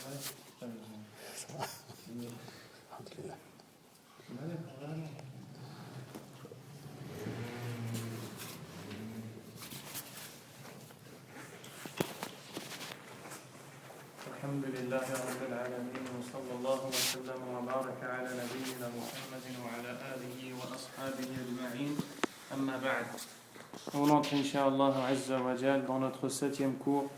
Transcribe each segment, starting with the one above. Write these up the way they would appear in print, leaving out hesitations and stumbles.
الحمد لله رب العالمين وصلى الله وسلم وبارك على نبينا محمد وعلى آله وأصحابه أجمعين أما بعد. On entre Inch'Allah Azza wa Jal dans notre 7e cours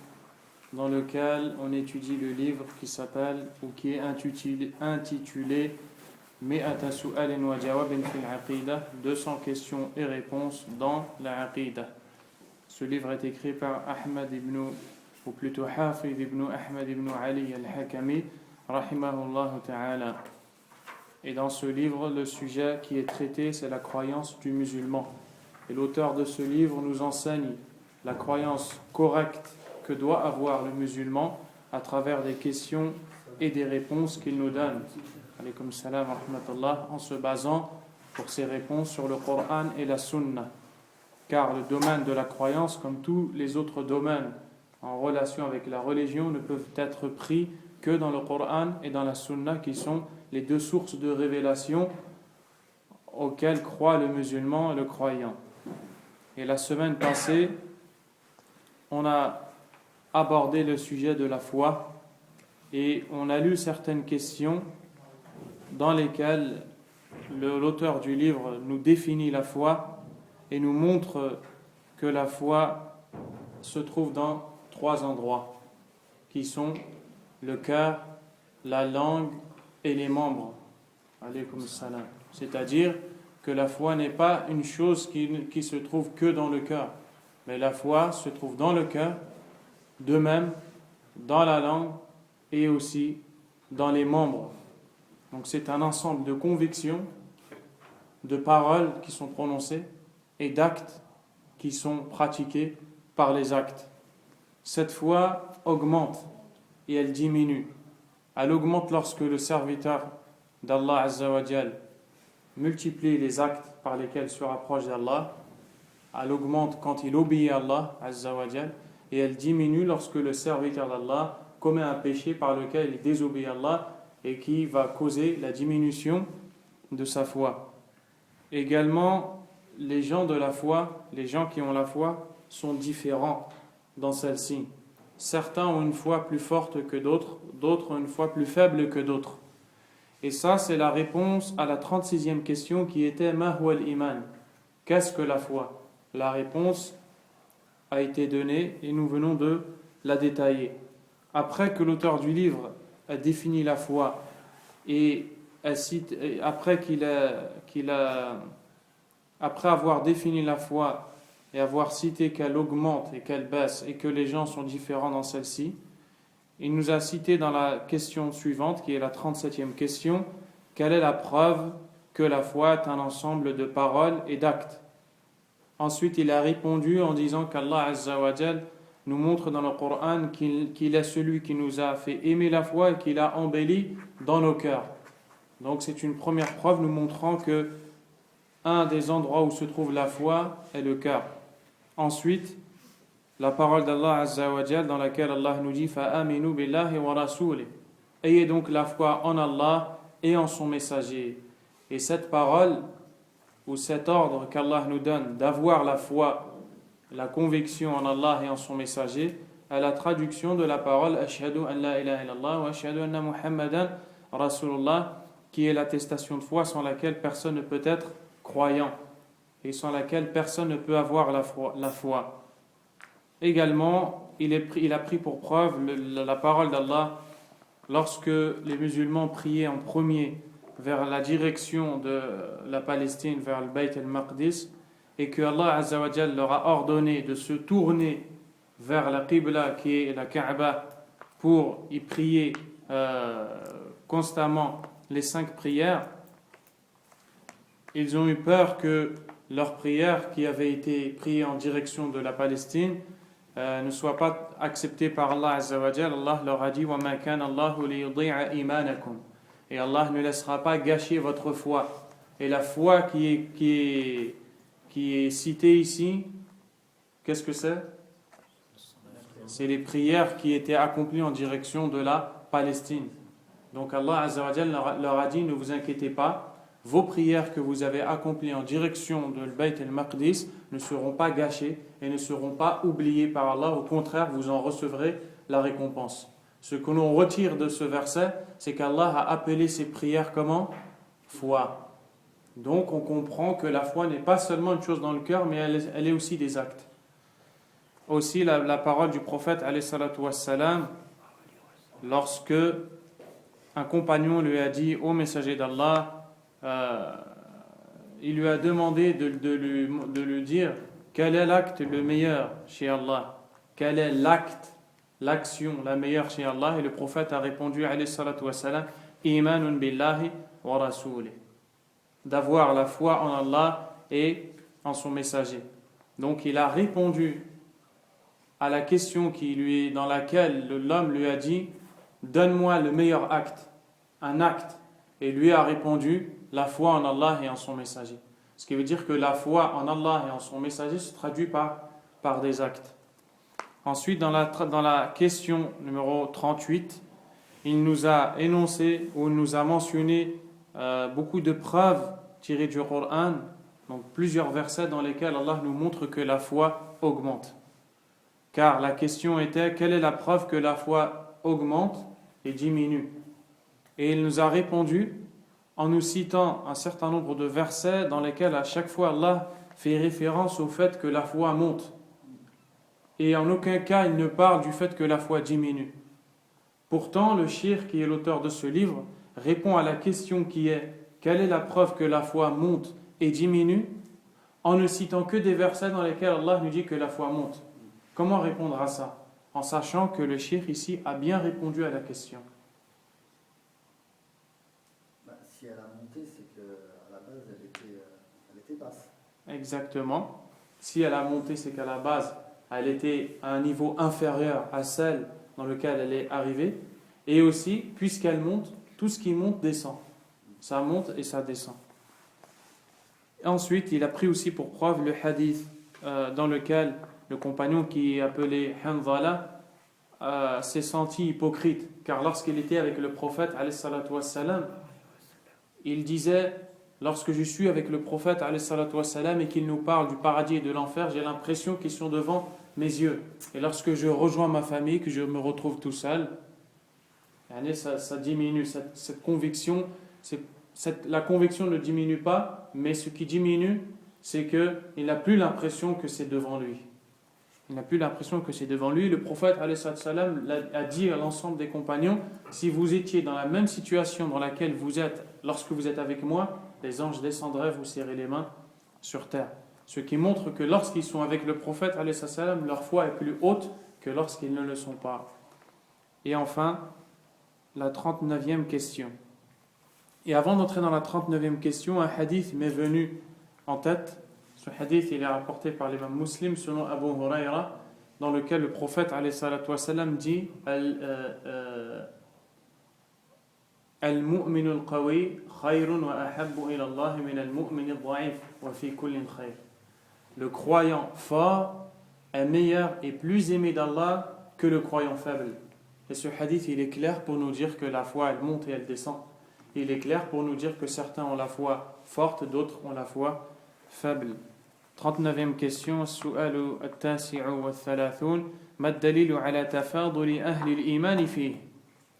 dans lequel on étudie le livre qui s'appelle ou qui est intitulé Mi'ata su'alin wa jawabin fil aqidah, 200 questions et réponses dans la aqidah. Ce livre est écrit par Ahmad ibn, ou plutôt Hafid ibn Ahmad ibn Ali al-Hakami rahimahullah ta'ala. Et dans ce livre, le sujet qui est traité, c'est la croyance du musulman. Et l'auteur de ce livre nous enseigne la croyance correcte que doit avoir le musulman à travers des questions et des réponses qu'il nous donne. Alaykoum salam wa rahmatullah, en se basant pour ces réponses sur le Coran et la Sunna. Car le domaine de la croyance, comme tous les autres domaines en relation avec la religion, ne peuvent être pris que dans le Coran et dans la Sunna, qui sont les deux sources de révélation auxquelles croit le musulman et le croyant. Et la semaine passée, on a abordé le sujet de la foi et on a lu certaines questions dans lesquelles l'auteur du livre nous définit la foi et nous montre que la foi se trouve dans 3 endroits qui sont le cœur, la langue et les membres. Alaykoum salam. C'est-à-dire que la foi n'est pas une chose qui se trouve que dans le cœur, mais la foi se trouve dans le cœur, de même dans la langue et aussi dans les membres. Donc c'est un ensemble de convictions, de paroles qui sont prononcées et d'actes qui sont pratiqués par les actes. Cette foi augmente et elle diminue. Elle augmente lorsque le serviteur d'Allah Azza wa Jal multiplie les actes par lesquels se rapproche d'Allah. Elle augmente quand il obéit à Allah Azza wa Jal, et elle diminue lorsque le serviteur d'Allah commet un péché par lequel il désobéit à Allah et qui va causer la diminution de sa foi. Également, les gens de la foi, les gens qui ont la foi, sont différents dans celle-ci. Certains ont une foi plus forte que d'autres, d'autres ont une foi plus faible que d'autres. Et ça, c'est la réponse à la 36e question qui était Ma huwa al-iman? Qu'est-ce que la foi? La réponse a été donnée et nous venons de la détailler. Après que l'auteur du livre a défini la foi et après avoir défini la foi et avoir cité qu'elle augmente et qu'elle baisse et que les gens sont différents dans celle-ci, il nous a cité dans la question suivante, qui est la 37e question, quelle est la preuve que la foi est un ensemble de paroles et d'actes. Ensuite, il a répondu en disant qu'Allah Azza wa Jal nous montre dans le Coran qu'il est celui qui nous a fait aimer la foi et qui l'a embellie dans nos cœurs. Donc c'est une première preuve nous montrant que un des endroits où se trouve la foi est le cœur. Ensuite, la parole d'Allah Azza wa Jal dans laquelle Allah nous dit فَآمِنُوا بِاللَّهِ وَرَسُولِهِ. Ayez donc la foi en Allah et en son messager. Et cette parole ou cet ordre qu'Allah nous donne d'avoir la foi, la conviction en Allah et en son messager, est la traduction de la parole Ashhadu an la ilaha illallah wa ashhadu anna Muhammadan Rasulullah, qui est l'attestation de foi sans laquelle personne ne peut être croyant et sans laquelle personne ne peut avoir la foi. Également, il a pris pour preuve la parole d'Allah lorsque les musulmans priaient en premier vers la direction de la Palestine, vers le Bayt al-Maqdis, et que Allah Azza wa Jal leur a ordonné de se tourner vers la Qibla qui est la Kaaba pour y prier constamment les 5 prières. Ils ont eu peur que leur prière qui avait été priée en direction de la Palestine ne soit pas acceptée par Allah Azza wa Jal. Allah leur a dit وَمَا كَانَ اللَّهُ لِيُضِيعَ إِيمَانَكُمْ. Et Allah ne laissera pas gâcher votre foi. Et la foi qui est citée ici, qu'est-ce que c'est? C'est les prières qui étaient accomplies en direction de la Palestine. Donc Allah Azza wa Jal leur a dit, ne vous inquiétez pas, vos prières que vous avez accomplies en direction de Bayt al-Maqdis ne seront pas gâchées et ne seront pas oubliées par Allah. Au contraire, vous en recevrez la récompense. Ce que l'on retire de ce verset, c'est qu'Allah a appelé ces prières comment? Foi. Donc on comprend que la foi n'est pas seulement une chose dans le cœur, mais elle est aussi des actes. Aussi la parole du prophète alayhi salatu wassalam, lorsque un compagnon lui a dit, ô messager d'Allah, il lui a demandé de lui dire quel est l'acte le meilleur chez Allah, quel est l'action la meilleure chez Allah, et le prophète a répondu alayhi salatu wassalam, imanun billahi wa rasoulih, d'avoir la foi en Allah et en son messager. Donc il a répondu à la question dans laquelle l'homme lui a dit, donne-moi le meilleur acte, un acte, et lui a répondu la foi en Allah et en son messager. Ce qui veut dire que la foi en Allah et en son messager se traduit par des actes. Ensuite, dans la question numéro 38, il nous a énoncé ou nous a mentionné beaucoup de preuves tirées du Coran, donc plusieurs versets dans lesquels Allah nous montre que la foi augmente. Car la question était, quelle est la preuve que la foi augmente et diminue? Et il nous a répondu en nous citant un certain nombre de versets dans lesquels à chaque fois Allah fait référence au fait que la foi monte. Et en aucun cas il ne parle du fait que la foi diminue. Pourtant, le cheikh qui est l'auteur de ce livre répond à la question qui est, quelle est la preuve que la foi monte et diminue, en ne citant que des versets dans lesquels Allah nous dit que la foi monte. Comment répondre à ça? En sachant que le cheikh ici a bien répondu à la question. Si elle a monté, c'est qu'à la base, elle était basse. Exactement. Si elle a monté, c'est qu'à la base, elle était à un niveau inférieur à celle dans lequel elle est arrivée. Et aussi, puisqu'elle monte, tout ce qui monte descend. Ça monte et ça descend. Et ensuite, il a pris aussi pour preuve le hadith dans lequel le compagnon qui est appelé Hanzala s'est senti hypocrite. Car lorsqu'il était avec le prophète, alayhi salatu wassalam, il disait, lorsque je suis avec le prophète alayhi salatu wassalam, et qu'il nous parle du paradis et de l'enfer, j'ai l'impression qu'ils sont devant mes yeux. Et lorsque je rejoins ma famille, que je me retrouve tout seul, ça diminue, cette conviction, la conviction ne diminue pas, mais ce qui diminue, c'est qu'il n'a plus l'impression que c'est devant lui. Il n'a plus l'impression que c'est devant lui. Le prophète alayhi salam a dit à l'ensemble des compagnons, si vous étiez dans la même situation dans laquelle vous êtes lorsque vous êtes avec moi, les anges descendraient vous serrer les mains sur terre. Ce qui montre que lorsqu'ils sont avec le prophète alayhi salam, leur foi est plus haute que lorsqu'ils ne le sont pas. Et enfin, la 39e question. Et avant d'entrer dans la 39e question, un hadith m'est venu en tête. Ce hadith, il est rapporté par l'imam Muslim selon Abu Huraira, dans lequel le prophète alayhi salatu wassalam dit Al-mu'minu al-qawi khayrun wa ahabbu ila Allah min al-mu'min al-dha'if wa fi kullin khayr. Le croyant fort est meilleur et plus aimé d'Allah que le croyant faible. Et ce hadith, il est clair pour nous dire que la foi, elle monte et elle descend. Il est clair pour nous dire que certains ont la foi forte, d'autres ont la foi faible. 39e question, السؤال التاسع والثلاثون ما الدليل على تفاضل أهل الإيمان فيه.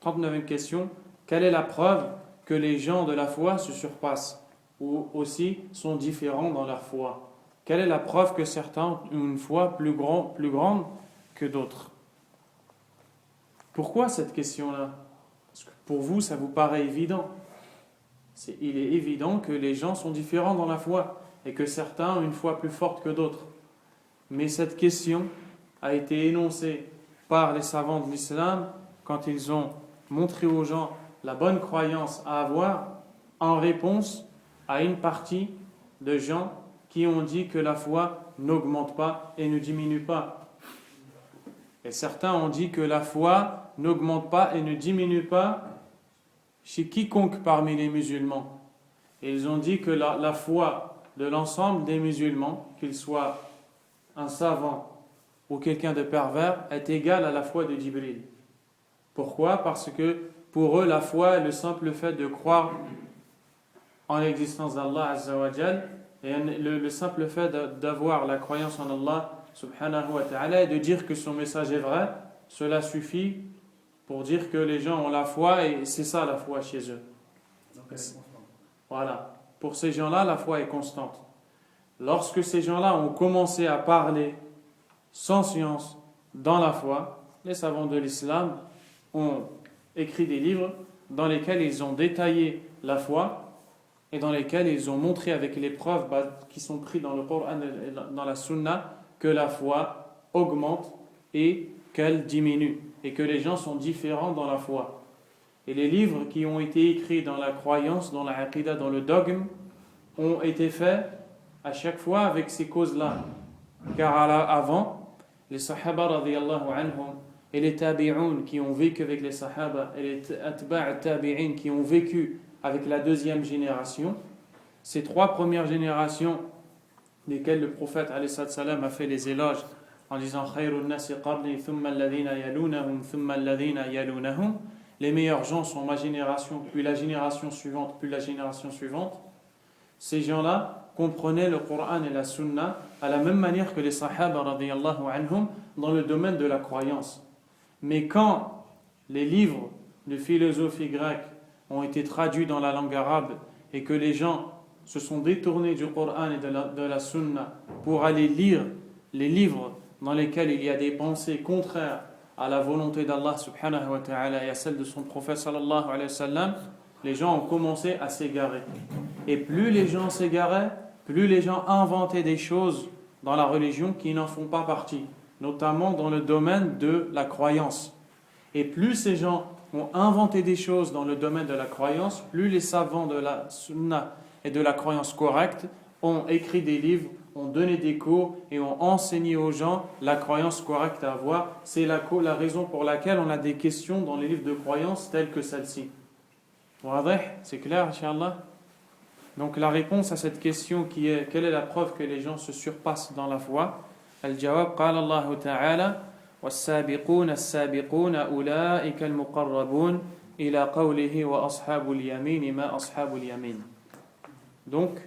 39e question, quelle est la preuve que les gens de la foi se surpassent ou aussi sont différents dans leur foi? Quelle est la preuve que certains ont une foi plus grande que d'autres? Pourquoi cette question-là? Parce que pour vous, ça vous paraît évident. Il est évident que les gens sont différents dans la foi et que certains ont une foi plus forte que d'autres. Mais cette question a été énoncée par les savants de l'islam quand ils ont montré aux gens la bonne croyance à avoir en réponse à une partie de gens qui ont dit que la foi n'augmente pas et ne diminue pas. Et certains ont dit que la foi n'augmente pas et ne diminue pas chez quiconque parmi les musulmans. Et ils ont dit que la foi de l'ensemble des musulmans, qu'il soit un savant ou quelqu'un de pervers, est égale à la foi de Jibril. Pourquoi? Parce que pour eux, la foi est le simple fait de croire en l'existence d'Allah Azza wa Jal, et le simple fait d'avoir la croyance en Allah subhanahu wa ta'ala et de dire que son message est vrai, cela suffit pour dire que les gens ont la foi, et c'est ça la foi chez eux. Donc elle est constante. Voilà. Pour ces gens-là, la foi est constante. Lorsque ces gens-là ont commencé à parler sans science dans la foi, les savants de l'islam ont écrit des livres dans lesquels ils ont détaillé la foi et dans lesquels ils ont montré avec les preuves qui sont prises dans le Coran et dans la Sunna que la foi augmente et qu'elle diminue et que les gens sont différents dans la foi. Et les livres qui ont été écrits dans la croyance, dans la aqidah, dans le dogme, ont été faits à chaque fois avec ces causes-là. Car avant, les sahaba radiyallahu anhum et les tabi'un qui ont vécu avec les sahaba et les atba' tabi'in qui ont vécu avec la deuxième génération, ces trois premières générations desquelles le prophète alayhi salam a fait les éloges en disant khayrun nasi qarni thumma alladhina yalunahum thumma alladhina yalunahum, les meilleurs gens sont ma génération, puis la génération suivante, puis la génération suivante. Ces gens-là comprenaient le Coran et la Sunna à la même manière que les Sahaba radiyallahu anhum dans le domaine de la croyance. Mais quand les livres de philosophie grecque ont été traduits dans la langue arabe et que les gens se sont détournés du Coran et de la Sunna pour aller lire les livres dans lesquels il y a des pensées contraires à la volonté d'Allah subhanahu wa ta'ala et à celle de son prophète sallallahu alayhi wa sallam, les gens ont commencé à s'égarer. Et plus les gens s'égaraient, plus les gens inventaient des choses dans la religion qui n'en font pas partie, notamment dans le domaine de la croyance. Et plus ces gens ont inventé des choses dans le domaine de la croyance, plus les savants de la sunna et de la croyance correcte ont écrit des livres, ont donné des cours et ont enseigné aux gens la croyance correcte à avoir. C'est la raison pour laquelle on a des questions dans les livres de croyance telles que celle-ci. C'est clair, Inch'Allah? Donc la réponse à cette question qui est quelle est la preuve que les gens se surpassent dans la foi? Al-jawab, qala Allah ta'ala was-sabiqun as-sabiqun ulaika al-muqarrabun ila qawlihi wa ashabul yamin ma ashabul yamin. Donc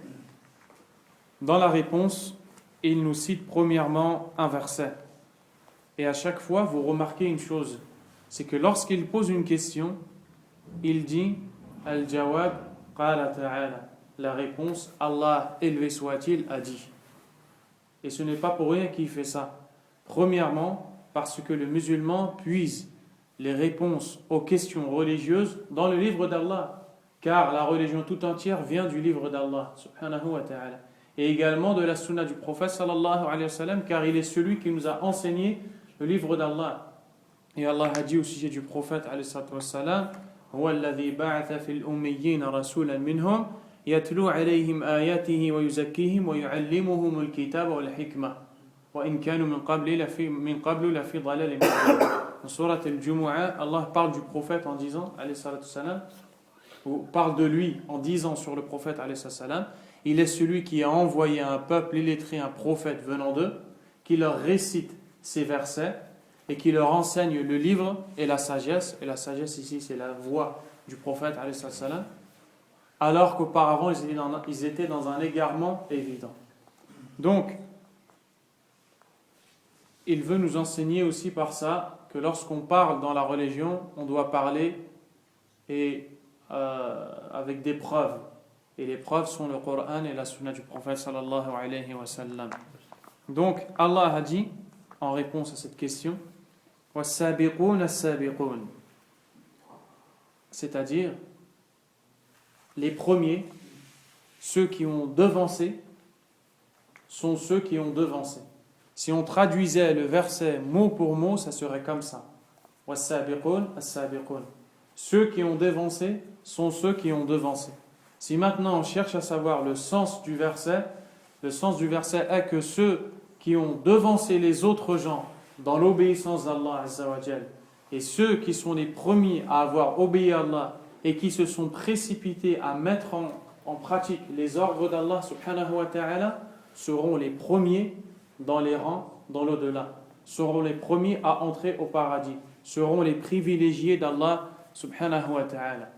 dans la réponse, il nous cite premièrement un verset. Et à chaque fois, vous remarquez une chose, c'est que lorsqu'il pose une question, il dit Al-jawab qala ta'ala. La réponse, Allah élevé soit-il, a dit. Et ce n'est pas pour rien qu'il fait ça. Premièrement, parce que le musulman puise les réponses aux questions religieuses dans le livre d'Allah. Car la religion tout entière vient du livre d'Allah, subhanahu wa ta'ala. Et également de la sunna du prophète sallallahu alayhi wa sallam, car il est celui qui nous a enseigné le livre d'Allah. Et Allah a dit au sujet du prophète alayhi wa sallam huwa alladhi ba'atha fil ummiyyin rasulan minhum yatlu alayhim ayatihi wa yuzakkihim wa yu'allimuhum al-kitaba wal hikma wa in kanu min qablu la fi dhalalin mubin. Dans surat al-Jumu'ah, Allah parle du prophète en disant alayhi wa sallam, ou parle de lui en disant sur le prophète alayhi wa sallam, il est celui qui a envoyé un peuple illettré, un prophète venant d'eux, qui leur récite ces versets et qui leur enseigne le livre et la sagesse. Et la sagesse ici, c'est la voix du prophète, alors qu'auparavant, ils étaient dans un égarement évident. Donc, il veut nous enseigner aussi par ça que lorsqu'on parle dans la religion, on doit parler avec des preuves. Et les preuves sont le Coran et la sunna du prophète sallallahu alayhi wa sallam. Donc Allah a dit en réponse à cette question was-sabiqun as-sabiqun, c'est-à-dire les premiers, ceux qui ont devancé sont ceux qui ont devancé. Si on traduisait le verset mot pour mot, ça serait comme ça. Was-sabiqun as-sabiqun, ceux qui ont devancé sont ceux qui ont devancé. Si maintenant on cherche à savoir le sens du verset est que ceux qui ont devancé les autres gens dans l'obéissance d'Allah Azza wa Jal, et ceux qui sont les premiers à avoir obéi à Allah et qui se sont précipités à mettre en pratique les ordres d'Allah subhanahu wa ta'ala seront les premiers dans les rangs, dans l'au-delà, seront les premiers à entrer au paradis. seront les privilégiés d'Allah subhanahu wa ta'ala.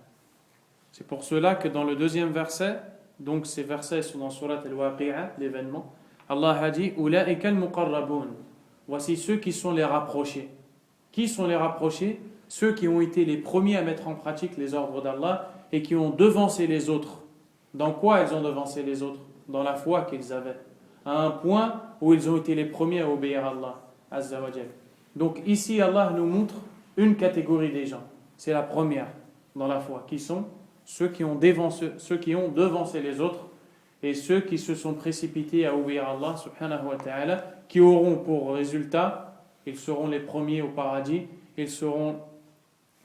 C'est pour cela que dans le deuxième verset, donc ces versets sont dans Surat al-Waqi'a, l'événement, Allah a dit Ulaika al-muqarrabun. Voici ceux qui sont les rapprochés. Qui sont les rapprochés? Ceux qui ont été les premiers à mettre en pratique les ordres d'Allah et qui ont devancé les autres. Dans quoi ils ont devancé les autres? Dans la foi qu'ils avaient. À un point où ils ont été les premiers à obéir à Allah Azza wa Jal. Donc ici Allah nous montre une catégorie des gens. C'est la première dans la foi, qui sont ceux qui ont devancé les autres et ceux qui se sont précipités à obéir à Allah subhanahu wa ta'ala, qui auront pour résultat, ils seront les premiers au paradis, ils seront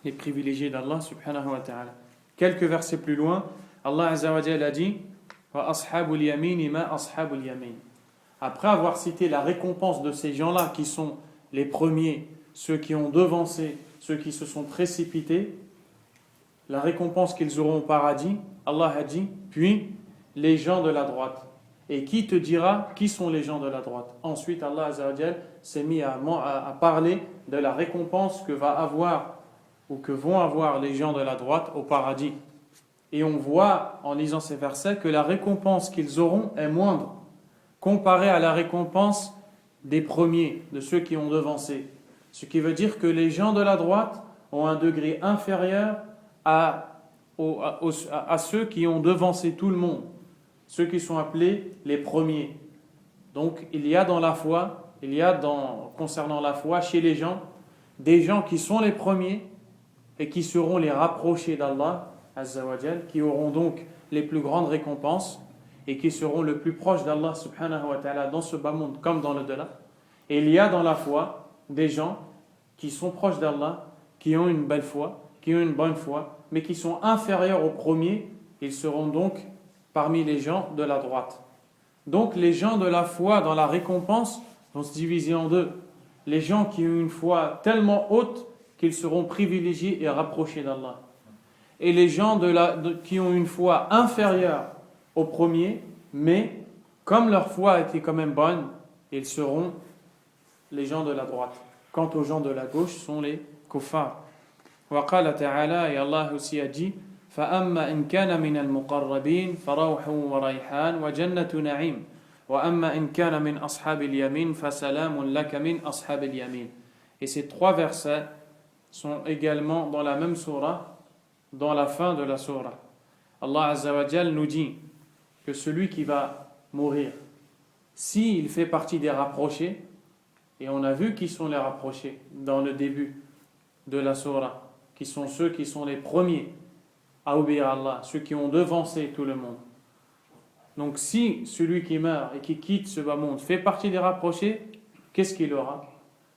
les privilégiés d'Allah subhanahu wa ta'ala. Quelques versets plus loin, Allah Azza wa Jalla a dit wa ashabul yamin ma ashabul yamin. Après avoir cité la récompense de ces gens-là qui sont les premiers, ceux qui ont devancé, ceux qui se sont précipités, la récompense qu'ils auront au paradis, Allah a dit puis les gens de la droite. Et qui te dira qui sont les gens de la droite? Ensuite Allah Azza wa Jalla s'est mis à parler de la récompense que va avoir ou que vont avoir les gens de la droite au paradis. Et on voit en lisant ces versets que la récompense qu'ils auront est moindre comparée à la récompense des premiers, de ceux qui ont devancé. Ce qui veut dire que les gens de la droite ont un degré inférieur à ceux qui ont devancé tout le monde, ceux qui sont appelés les premiers. Donc il y a dans la foi, concernant la foi, chez les gens, des gens qui sont les premiers et qui seront les rapprochés d'Allah Azza wa Jal, qui auront donc les plus grandes récompenses et qui seront le plus proches d'Allah subhanahu wa ta'ala dans ce bas monde comme dans le delà. Et il y a dans la foi des gens qui sont proches d'Allah, qui ont une belle foi, qui ont une bonne foi, mais qui sont inférieurs aux premiers. Ils seront donc parmi les gens de la droite. Donc les gens de la foi dans la récompense vont se diviser en deux. Les gens qui ont une foi tellement haute qu'ils seront privilégiés et rapprochés d'Allah. Et les gens qui ont une foi inférieure aux premiers, mais comme leur foi était quand même bonne, ils seront les gens de la droite. Quant aux gens de la gauche, sont les kuffars. Wa qala ta'ala, et Allah aussi a dit فَأَمَّا إِنْ كَانَ مِنَ الْمُقَرَّبِينَ فَرَوْحٌ وَرَيْحَانٌ وَجَنَّةُ نَعِيمٍ وَأَمَّا إِنْ كَانَ مِنْ أَصْحَابِ الْيَمِينِ فَسَلَامٌ لَكَ مِنْ أَصْحَابِ الْيَمِينِ. Et ces trois versets sont également dans la même surah, dans la fin de la surah. Allah Azza wa Jal nous dit que celui qui va mourir, s'il fait partie des rapprochés, et on a vu qui sont les rapprochés dans le début de la surah, qui sont ceux qui sont les premiers à obéir à Allah, ceux qui ont devancé tout le monde. Donc si celui qui meurt et qui quitte ce bas monde fait partie des rapprochés, qu'est-ce qu'il aura?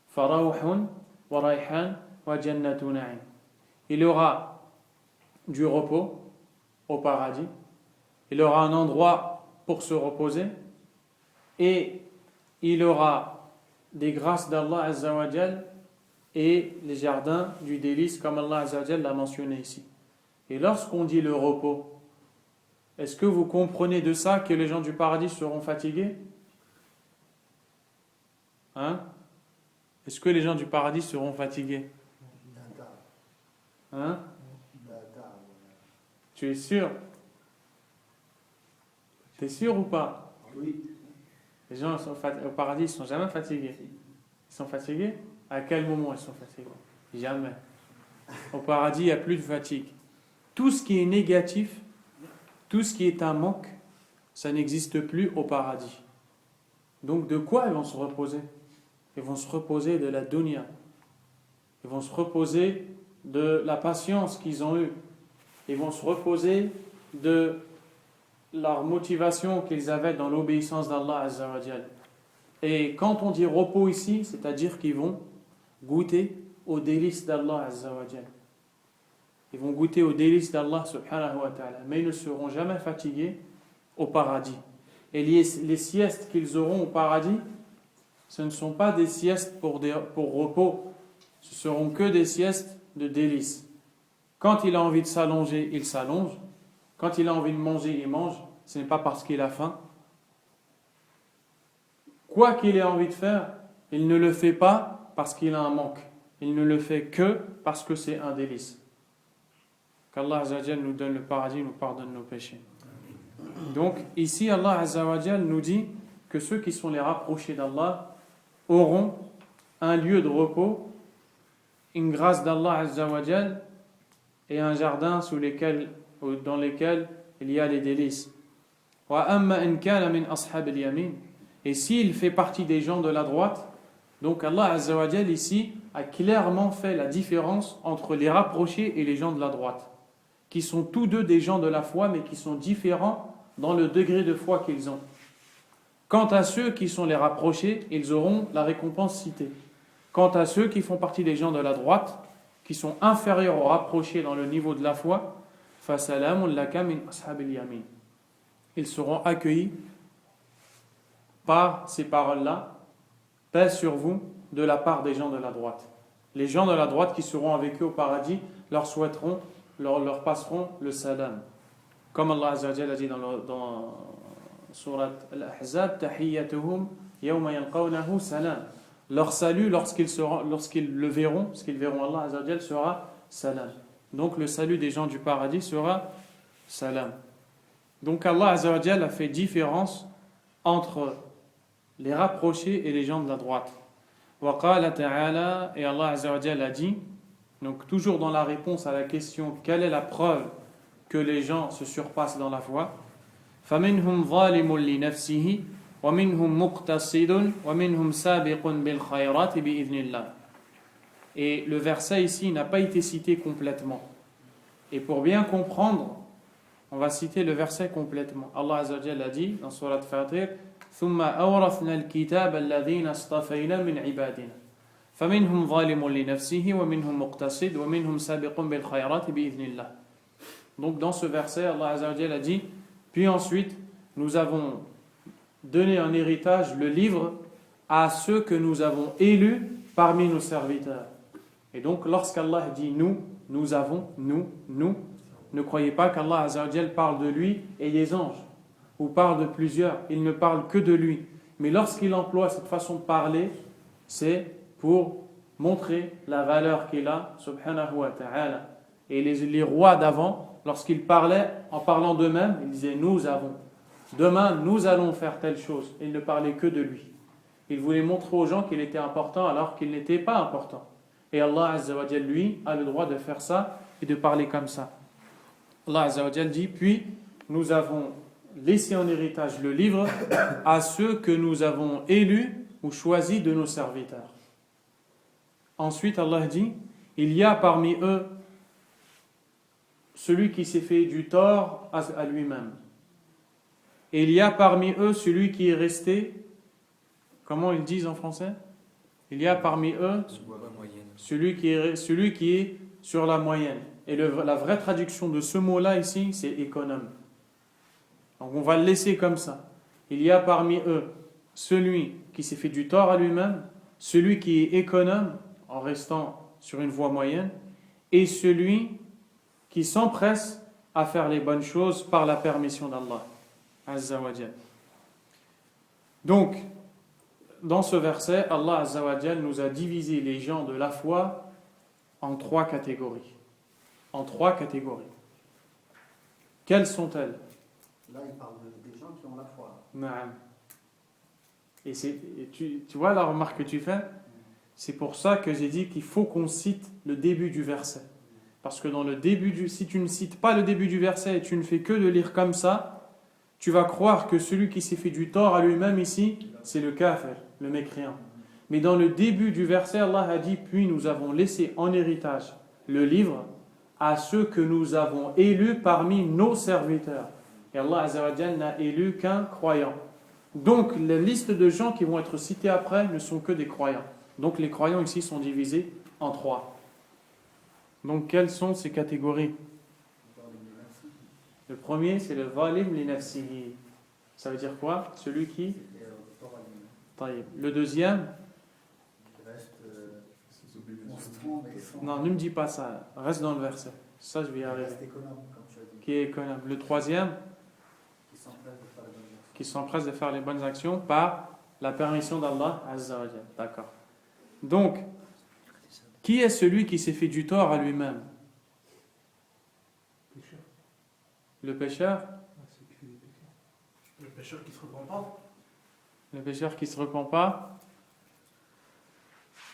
Farawhun wa rayhan wa jannatu na'im. Il aura du repos au paradis, il aura un endroit pour se reposer et il aura des grâces d'Allah Azza wa Jal et les jardins du délice comme Allah Azza wa Jal l'a mentionné ici. Et lorsqu'on dit le repos, est-ce que vous comprenez de ça que les gens du paradis seront fatigués? Est-ce que les gens du paradis seront fatigués? Tu es sûr? Tu es sûr ou pas? Oui. Les gens au paradis ne sont jamais fatigués. Ils sont fatigués? À quel moment ils sont fatigués? Jamais. Au paradis, il n'y a plus de fatigue. Tout ce qui est négatif, tout ce qui est un manque, ça n'existe plus au paradis. Donc de quoi ils vont se reposer? Ils vont se reposer de la dunya. Ils vont se reposer de la patience qu'ils ont eue. Ils vont se reposer de leur motivation qu'ils avaient dans l'obéissance d'Allah Azza wa Jal. Et quand on dit repos ici, c'est-à-dire qu'ils vont goûter aux délices d'Allah Azza wa Jal. Ils vont goûter aux délices d'Allah subhanahu wa ta'ala, mais ils ne seront jamais fatigués au paradis. Et les siestes qu'ils auront au paradis, ce ne sont pas des siestes pour repos, ce seront que des siestes de délices. Quand il a envie de s'allonger, il s'allonge. Quand il a envie de manger, il mange. Ce n'est pas parce qu'il a faim. Quoi qu'il ait envie de faire, il ne le fait pas parce qu'il a un manque. il ne le fait que parce que c'est un délice. Qu'Allah Azza wa Jal nous donne le paradis, nous pardonne nos péchés. Donc ici Allah Azza wa Jal nous dit que ceux qui sont les rapprochés d'Allah auront un lieu de repos, une grâce d'Allah Azza wa Jal et un jardin dans lesquels il y a les délices. Et s'il fait partie des gens de la droite, donc Allah Azza wa Jal ici a clairement fait la différence entre les rapprochés et les gens de la droite, qui sont tous deux des gens de la foi, mais qui sont différents dans le degré de foi qu'ils ont. Quant à ceux qui sont les rapprochés, ils auront la récompense citée. Quant à ceux qui font partie des gens de la droite, qui sont inférieurs aux rapprochés dans le niveau de la foi, فَسَلَامٌ لَكَ مِنْ أَصْحَابِ الْيَمِينِ. Ils seront accueillis par ces paroles-là, paix sur vous, de la part des gens de la droite. Les gens de la droite qui seront avec eux au paradis leur passeront le salam. Comme Allah Azza wa Jalla a dit dans Surat Al-Ahzab, Tahiyyatuhum yawma yalqawnahu salam. Leur salut lorsqu'ils le verront, Allah Azza wa Jalla, sera salam. Donc le salut des gens du paradis sera salam. Donc Allah Azza wa Jalla a fait différence entre les rapprochés et les gens de la droite. Wa qala ta'ala, et Allah Azza wa Jalla a dit, donc toujours dans la réponse à la question quelle est la preuve que les gens se surpassent dans la foi, فَمِنْهُمْ ظَالِمٌ لِنَفْسِهِ وَمِنْهُمْ مُقْتَصِدٌ وَمِنْهُمْ سَابِقٌ بِالْخَيْرَاتِ بِإِذْنِ اللَّهِ. Et le verset ici n'a pas été cité complètement. Et pour bien comprendre, on va citer le verset complètement. Allah Azza wa Jalla a dit dans Surat Fatir, ثُمَّ أَوْرَثْنَا الْكِتَابَ الَّذِينَ اصْطَفَيْنَا مِنْ عِبَادِنَا فَمِنْهُمْ ظَالِمٌ لِنَفْسِهِ وَمِنْهُمْ مُقْتَصِدٌ وَمِنْهُمْ سَابِقٌ بِالْخَيْرَاتِ بِإِذْنِ اللَّهِ. Donc dans ce verset, Allah Azza wa Jalla a dit, puis ensuite, nous avons donné en héritage le livre à ceux que nous avons élus parmi nos serviteurs. Et donc lorsqu'Allah dit nous avons, nous, ne croyez pas qu'Allah Azza wa Jalla parle de lui et des anges, ou parle de plusieurs, il ne parle que de lui. Mais lorsqu'il emploie cette façon de parler, c'est pour montrer la valeur qu'il a, subhanahu wa ta'ala. Et les rois d'avant, lorsqu'ils parlaient, en parlant d'eux-mêmes, ils disaient nous avons. Demain, nous allons faire telle chose. Ils ne parlaient que de lui. Ils voulaient montrer aux gens qu'il était important alors qu'il n'était pas important. Et Allah Azza wa Jalla, lui, a le droit de faire ça et de parler comme ça. Allah Azza wa Jalla dit, puis nous avons laissé en héritage le livre à ceux que nous avons élus ou choisis de nos serviteurs. Ensuite, Allah dit, il y a parmi eux celui qui s'est fait du tort à lui-même. Et il y a parmi eux celui qui est resté, comment ils disent en français? Il y a parmi eux celui qui est sur la moyenne. Et la vraie traduction de ce mot-là ici, c'est économe. Donc on va le laisser comme ça. Il y a parmi eux celui qui s'est fait du tort à lui-même, celui qui est économe en restant sur une voie moyenne, et celui qui s'empresse à faire les bonnes choses par la permission d'Allah Azza wa Jal. Donc, dans ce verset, Allah Azza wa Jal nous a divisé les gens de la foi en trois catégories. En trois catégories. Quelles sont-elles? Là, il parle des gens qui ont la foi. Naam. Et tu vois la remarque que tu fais? C'est pour ça que j'ai dit qu'il faut qu'on cite le début du verset. Parce que si tu ne cites pas le début du verset et tu ne fais que de lire comme ça, tu vas croire que celui qui s'est fait du tort à lui-même ici, c'est le kafir, le mécréant. Mais dans le début du verset, Allah a dit, puis nous avons laissé en héritage le livre à ceux que nous avons élus parmi nos serviteurs. Et Allah Azza wa Jalla n'a élu qu'un croyant. Donc la liste de gens qui vont être cités après ne sont que des croyants. Donc les croyants ici sont divisés en trois. Donc quelles sont ces catégories? Le premier, c'est le zalim li nafsihi. Ça veut dire quoi? Celui qui... Le deuxième? Non, ne me dis pas ça. Reste dans le verset. Ça, je vais y arriver. Qui est économe. Le troisième? Qui s'empresse de faire les bonnes actions par la permission d'Allah Azza wa Jalla. D'accord. Donc, Qui est celui qui s'est fait du tort à lui-même? Pécheur. Le pécheur? C'est qui fait des péchés. Le pécheur qui se repent pas. Le pécheur qui se repent pas?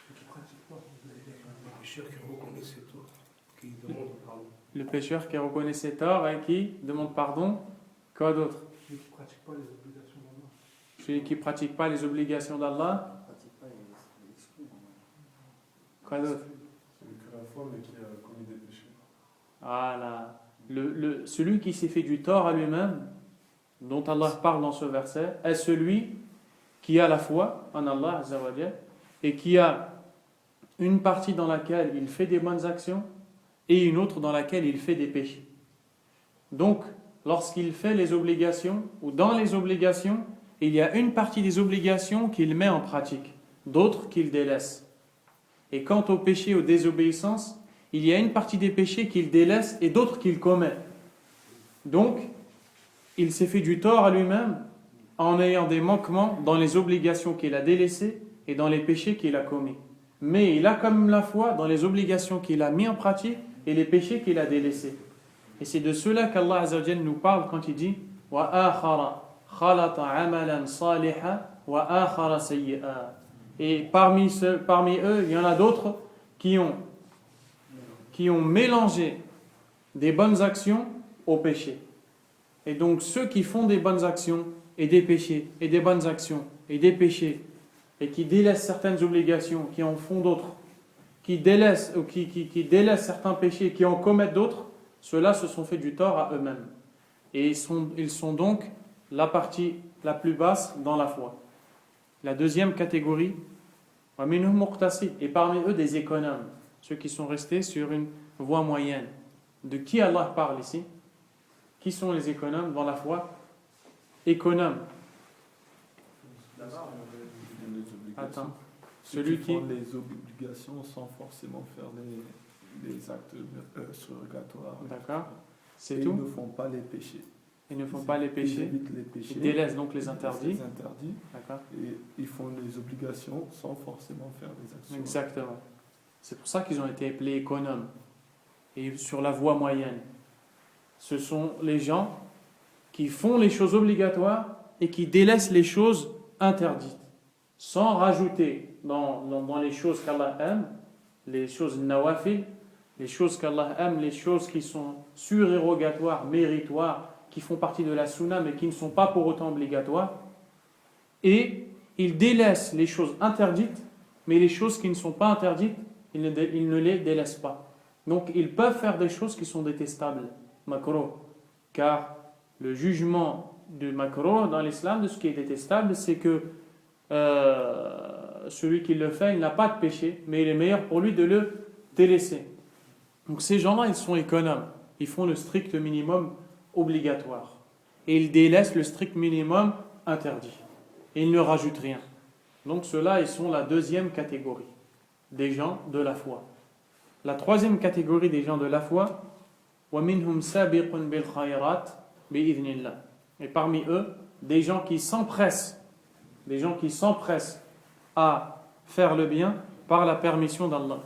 Ceux qui pratiquent pas. Le pécheur qui reconnaît ses torts, qui demande pardon. Le pécheur qui reconnaît ses torts et qui demande pardon. Quoi d'autre? Celui qui pratique pas les obligations d'Allah. Celui qui pratique pas les obligations d'Allah. ne pratique pas, il exclut. Quoi d'autre? Celui qui a la foi mais qui a commis des péchés. Voilà. Celui qui s'est fait du tort à lui-même, dont Allah parle dans ce verset, est celui qui a la foi en Allah Azza wa Jal, et qui a une partie dans laquelle il fait des bonnes actions et une autre dans laquelle il fait des péchés. Donc, lorsqu'il fait les obligations, ou dans les obligations, il y a une partie des obligations qu'il met en pratique, d'autres qu'il délaisse. Et quant au péché, aux désobéissances, il y a une partie des péchés qu'il délaisse et d'autres qu'il commet. Donc, il s'est fait du tort à lui-même en ayant des manquements dans les obligations qu'il a délaissées et dans les péchés qu'il a commis. Mais il a quand même la foi dans les obligations qu'il a mis en pratique et les péchés qu'il a délaissés. Et c'est de cela qu'Allah Azza wa Jalla nous parle quand il dit « Wa akhara khalata amalan saliha wa akhara sayyi'a » Et parmi eux, il y en a d'autres qui ont mélangé des bonnes actions aux péchés. Et donc ceux qui font des bonnes actions et des péchés, et des bonnes actions et des péchés, et qui délaissent certaines obligations, qui en font d'autres, qui délaissent certains péchés, qui en commettent d'autres, ceux-là se sont fait du tort à eux-mêmes. Et ils sont donc la partie la plus basse dans la foi. La deuxième catégorie, et parmi eux des économes, ceux qui sont restés sur une voie moyenne. De qui Allah parle ici? Qui sont les économes dans la foi? Économes. Attends. Celui qui font les obligations sans forcément faire les actes surrogatoires. D'accord. C'est et tout. Ils ne font pas les péchés. Ils ne font pas les péchés. Ils évitent les péchés. Ils délaissent donc les interdits. Les interdits. D'accord. Et ils font les obligations sans forcément faire les actions. Exactement. C'est pour ça qu'ils ont été appelés économes. Et sur la voie moyenne. Ce sont les gens qui font les choses obligatoires et qui délaissent les choses interdites. Sans rajouter dans les choses qu'Allah aime, les choses nawafil, les choses qu'Allah aime, les choses qui sont surérogatoires, méritoires, qui font partie de la sunna mais qui ne sont pas pour autant obligatoires. Et ils délaissent les choses interdites, mais les choses qui ne sont pas interdites, ils ne les délaissent pas. Donc ils peuvent faire des choses qui sont détestables, makruh. Car le jugement de makruh dans l'islam, de ce qui est détestable, c'est que celui qui le fait, il n'a pas de péché, mais il est meilleur pour lui de le délaisser. Donc ces gens-là, ils sont économes. Ils font le strict minimum obligatoire. Et ils délaissent le strict minimum interdit. Et ils ne rajoutent rien. Donc ceux-là, ils sont la deuxième catégorie des gens de la foi. La troisième catégorie des gens de la foi, وَمِنْهُمْ سَابِقٌ بِالْخَيْرَاتِ بِإِذْنِ اللَّهِ. Et parmi eux, des gens qui s'empressent à faire le bien par la permission d'Allah.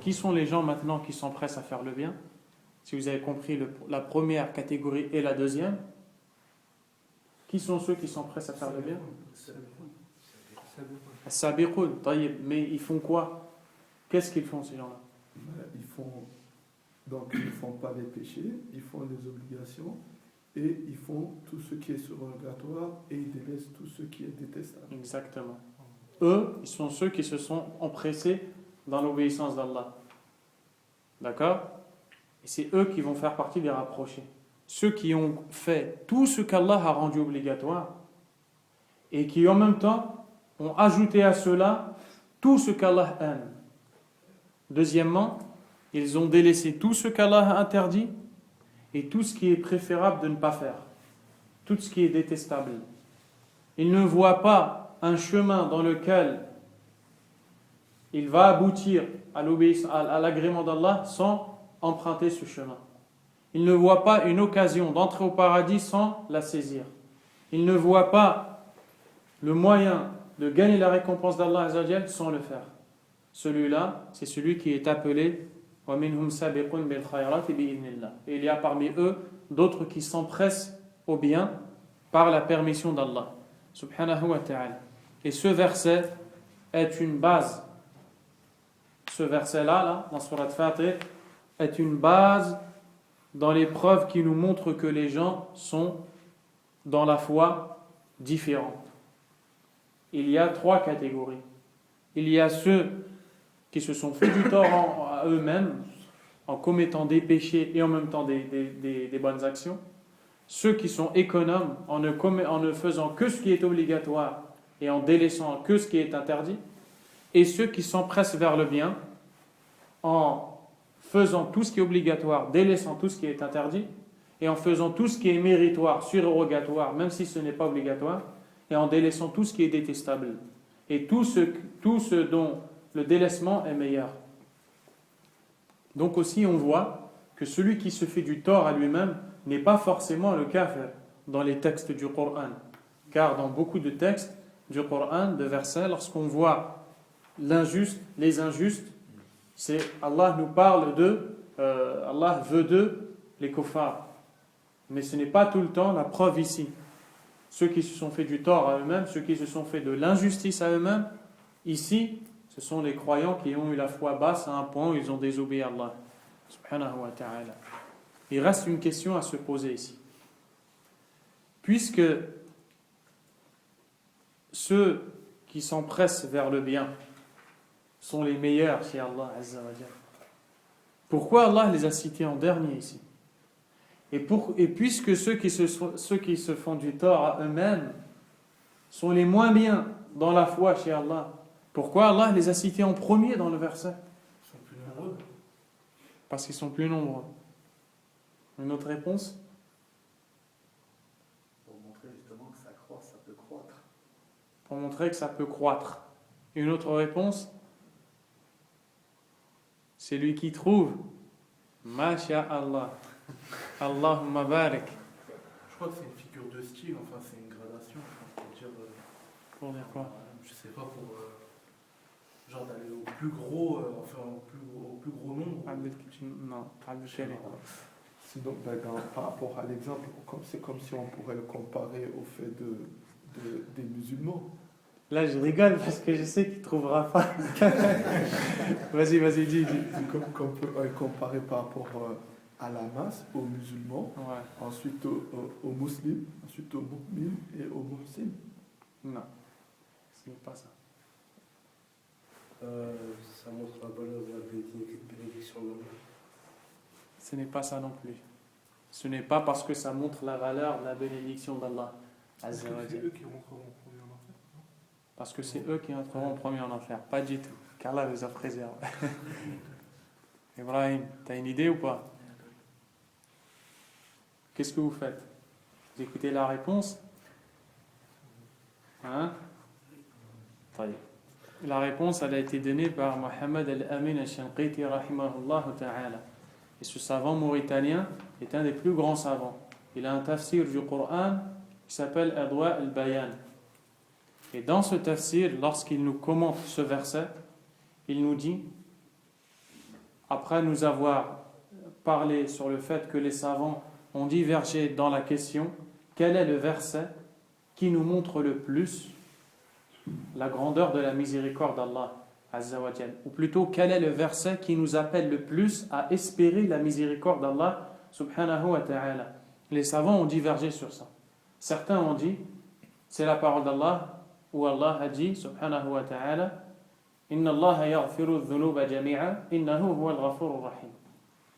Qui sont les gens maintenant qui s'empressent à faire le bien? Si vous avez compris la première catégorie et la deuxième, qui sont ceux qui s'empressent à faire le bien? As-sabiqun, tayyib. Mais ils font quoi? Qu'est-ce qu'ils font ces gens-là? Ils ne font pas les péchés, ils font les obligations et ils font tout ce qui est surrogatoire et ils délaissent tout ce qui est détestable. Exactement. Eux, ils sont ceux qui se sont empressés dans l'obéissance d'Allah. D'accord? Et c'est eux qui vont faire partie des rapprochés. Ceux qui ont fait tout ce qu'Allah a rendu obligatoire et qui en même temps ont ajouté à cela tout ce qu'Allah aime. Deuxièmement, ils ont délaissé tout ce qu'Allah a interdit et tout ce qui est préférable de ne pas faire. Tout ce qui est détestable. Ils ne voient pas un chemin dans lequel il va aboutir à l'agrément d'Allah sans emprunter ce chemin. Ils ne voient pas une occasion d'entrer au paradis sans la saisir. Ils ne voient pas le moyen de gagner la récompense d'Allah Azza wa Jal sans le faire. celui-là, c'est celui qui est appelé وَمِنْهُمْ سَابِقٌ بِالْخَيْرَاتِ بِإِذْنِ اللَّهِ. Et il y a parmi eux d'autres qui s'empressent au bien par la permission d'Allah subhanahu wa ta'ala. Et ce verset est une base. Ce verset-là, dans Surat Fatir, est une base dans les preuves qui nous montrent que les gens sont dans la foi différents. Il y a 3 catégories. Il y a ceux qui se sont fait du tort à eux-mêmes en commettant des péchés et en même temps des bonnes actions. Ceux qui sont économes en ne faisant que ce qui est obligatoire et en délaissant que ce qui est interdit. Et ceux qui s'empressent vers le bien en faisant tout ce qui est obligatoire, délaissant tout ce qui est interdit, et en faisant tout ce qui est méritoire, surérogatoire, même si ce n'est pas obligatoire, et en délaissant tout ce qui est détestable. Et tout ce dont le délaissement est meilleur. Donc aussi on voit que celui qui se fait du tort à lui-même n'est pas forcément le kafir dans les textes du Coran. Car dans beaucoup de textes du Coran, de versets, lorsqu'on voit les injustes, c'est Allah nous parle Allah veut d'eux les kuffars. Mais ce n'est pas tout le temps la preuve ici. Ceux qui se sont fait du tort à eux-mêmes, ceux qui se sont fait de l'injustice à eux-mêmes, ici, ce sont les croyants qui ont eu la foi basse à un point où ils ont désobéi à Allah subhanahu wa ta'ala. Il reste une question à se poser ici. Puisque ceux qui s'empressent vers le bien sont les meilleurs chez Allah Azza wa Jalla, pourquoi Allah les a cités en dernier ici? Et puisque ceux qui se font du tort à eux-mêmes sont les moins bien dans la foi chez Allah, pourquoi Allah les a cités en premier dans le verset? Ils sont plus nombreux. Parce qu'ils sont plus nombreux. Une autre réponse? Pour montrer justement que ça croît, ça peut croître. Pour montrer que ça peut croître. Une autre réponse? C'est lui qui trouve. Masha'Allah. Allahumma barik. Je crois que c'est une figure de style, enfin c'est une gradation. Pour dire, Pour dire quoi? je sais pas, pour genre d'aller au plus gros, enfin au plus gros nombre. Non, Sinon, par rapport à l'exemple, c'est comme si on pourrait le comparer au fait des musulmans. Là, je rigole parce que je sais qu'il ne trouvera pas. Vas-y, dis. Comme on peut comparer par rapport à la masse, aux musulmans, Ouais. ensuite aux musulmans, ensuite aux mu'mins et aux muhsins. Non, ce n'est pas ça. Ça montre la valeur de la bénédiction d'Allah. Ce n'est pas ça non plus. Ce n'est pas parce que ça montre la valeur de la bénédiction d'Allah Est-ce Azza que wa c'est Jalla. eux qui rentreront en premier en enfer? Parce que c'est eux qui entreront en premier en enfer. Pas du tout. Qu'Allah les a préservés. Ibrahim, t'as une idée ou pas? Qu'est-ce que vous faites? Vous écoutez la réponse? Hein? La réponse, elle a été donnée par Mohamed Al-Amin Al-Shanqiti rahimahullah ta'ala. Et ce savant mauritanien est un des plus grands savants. Il a un tafsir du Coran qui s'appelle Adwa al-Bayan. Et dans ce tafsir, lorsqu'il nous commente ce verset, il nous dit, après nous avoir parlé sur le fait que les savants ont divergé dans la question, quel est le verset qui nous montre le plus la grandeur de la miséricorde d'Allah Azza wa Jal, ou plutôt quel est le verset qui nous appelle le plus à espérer la miséricorde d'Allah subhanahu wa ta'ala. Les savants ont divergé sur ça. Certains ont dit c'est la parole d'Allah où Allah a dit subhanahu wa ta'ala inna Allah yaghfiru dhunuba jami'a innahu huwal ghafurur rahim.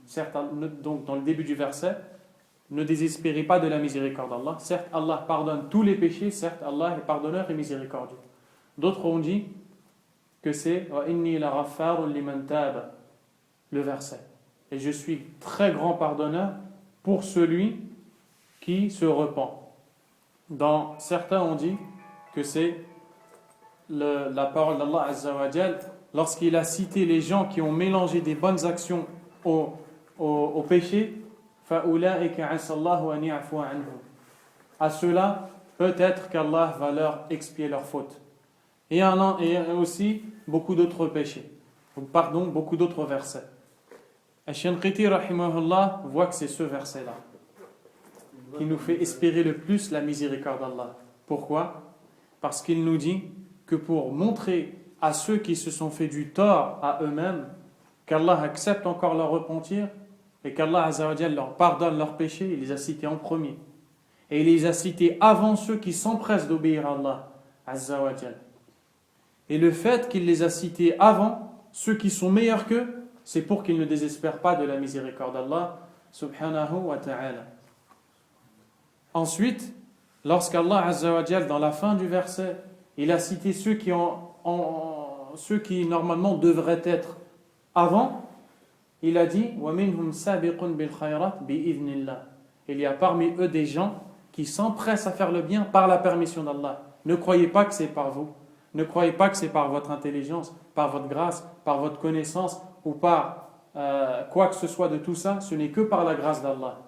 Certes, donc dans le début du verset, ne désespérez pas de la miséricorde d'Allah. Certes, Allah pardonne tous les péchés, certes, Allah est pardonneur et miséricordieux. D'autres ont dit que c'est le verset. Et je suis très grand pardonneur pour celui qui se repent. Certains ont dit que c'est la parole d'Allah Azza wa Jal lorsqu'il a cité les gens qui ont mélangé des bonnes actions au péché. À ceux-là, peut-être qu'Allah va leur expier leurs fautes. Et il y a aussi beaucoup d'autres péchés. Pardon, beaucoup d'autres versets. Ash-Shanqiti rahimahullah voit que c'est ce verset-là qui nous fait espérer le plus la miséricorde d'Allah. Pourquoi? Parce qu'il nous dit que pour montrer à ceux qui se sont fait du tort à eux-mêmes qu'Allah accepte encore leur repentir et qu'Allah Azza wa Jalla leur pardonne leurs péchés, il les a cités en premier. Et il les a cités avant ceux qui s'empressent d'obéir à Allah Azza wa Jalla. Et le fait qu'il les a cités avant ceux qui sont meilleurs qu'eux, c'est pour qu'ils ne désespèrent pas de la miséricorde d'Allah subhanahu wa ta'ala. Ensuite, lorsqu'Allah Azza wa Jalla, dans la fin du verset, il a cité ceux qui normalement devraient être avant, il a dit وَمِنْهُمْ سَابِقٌ بِالْخَيْرَاتِ بِإِذْنِ اللَّهِ. Il y a parmi eux des gens qui s'empressent à faire le bien par la permission d'Allah. Ne croyez pas que c'est par vous. Ne croyez pas que c'est par votre intelligence, par votre grâce, par votre connaissance ou par quoi que ce soit de tout ça. Ce n'est que par la grâce d'Allah.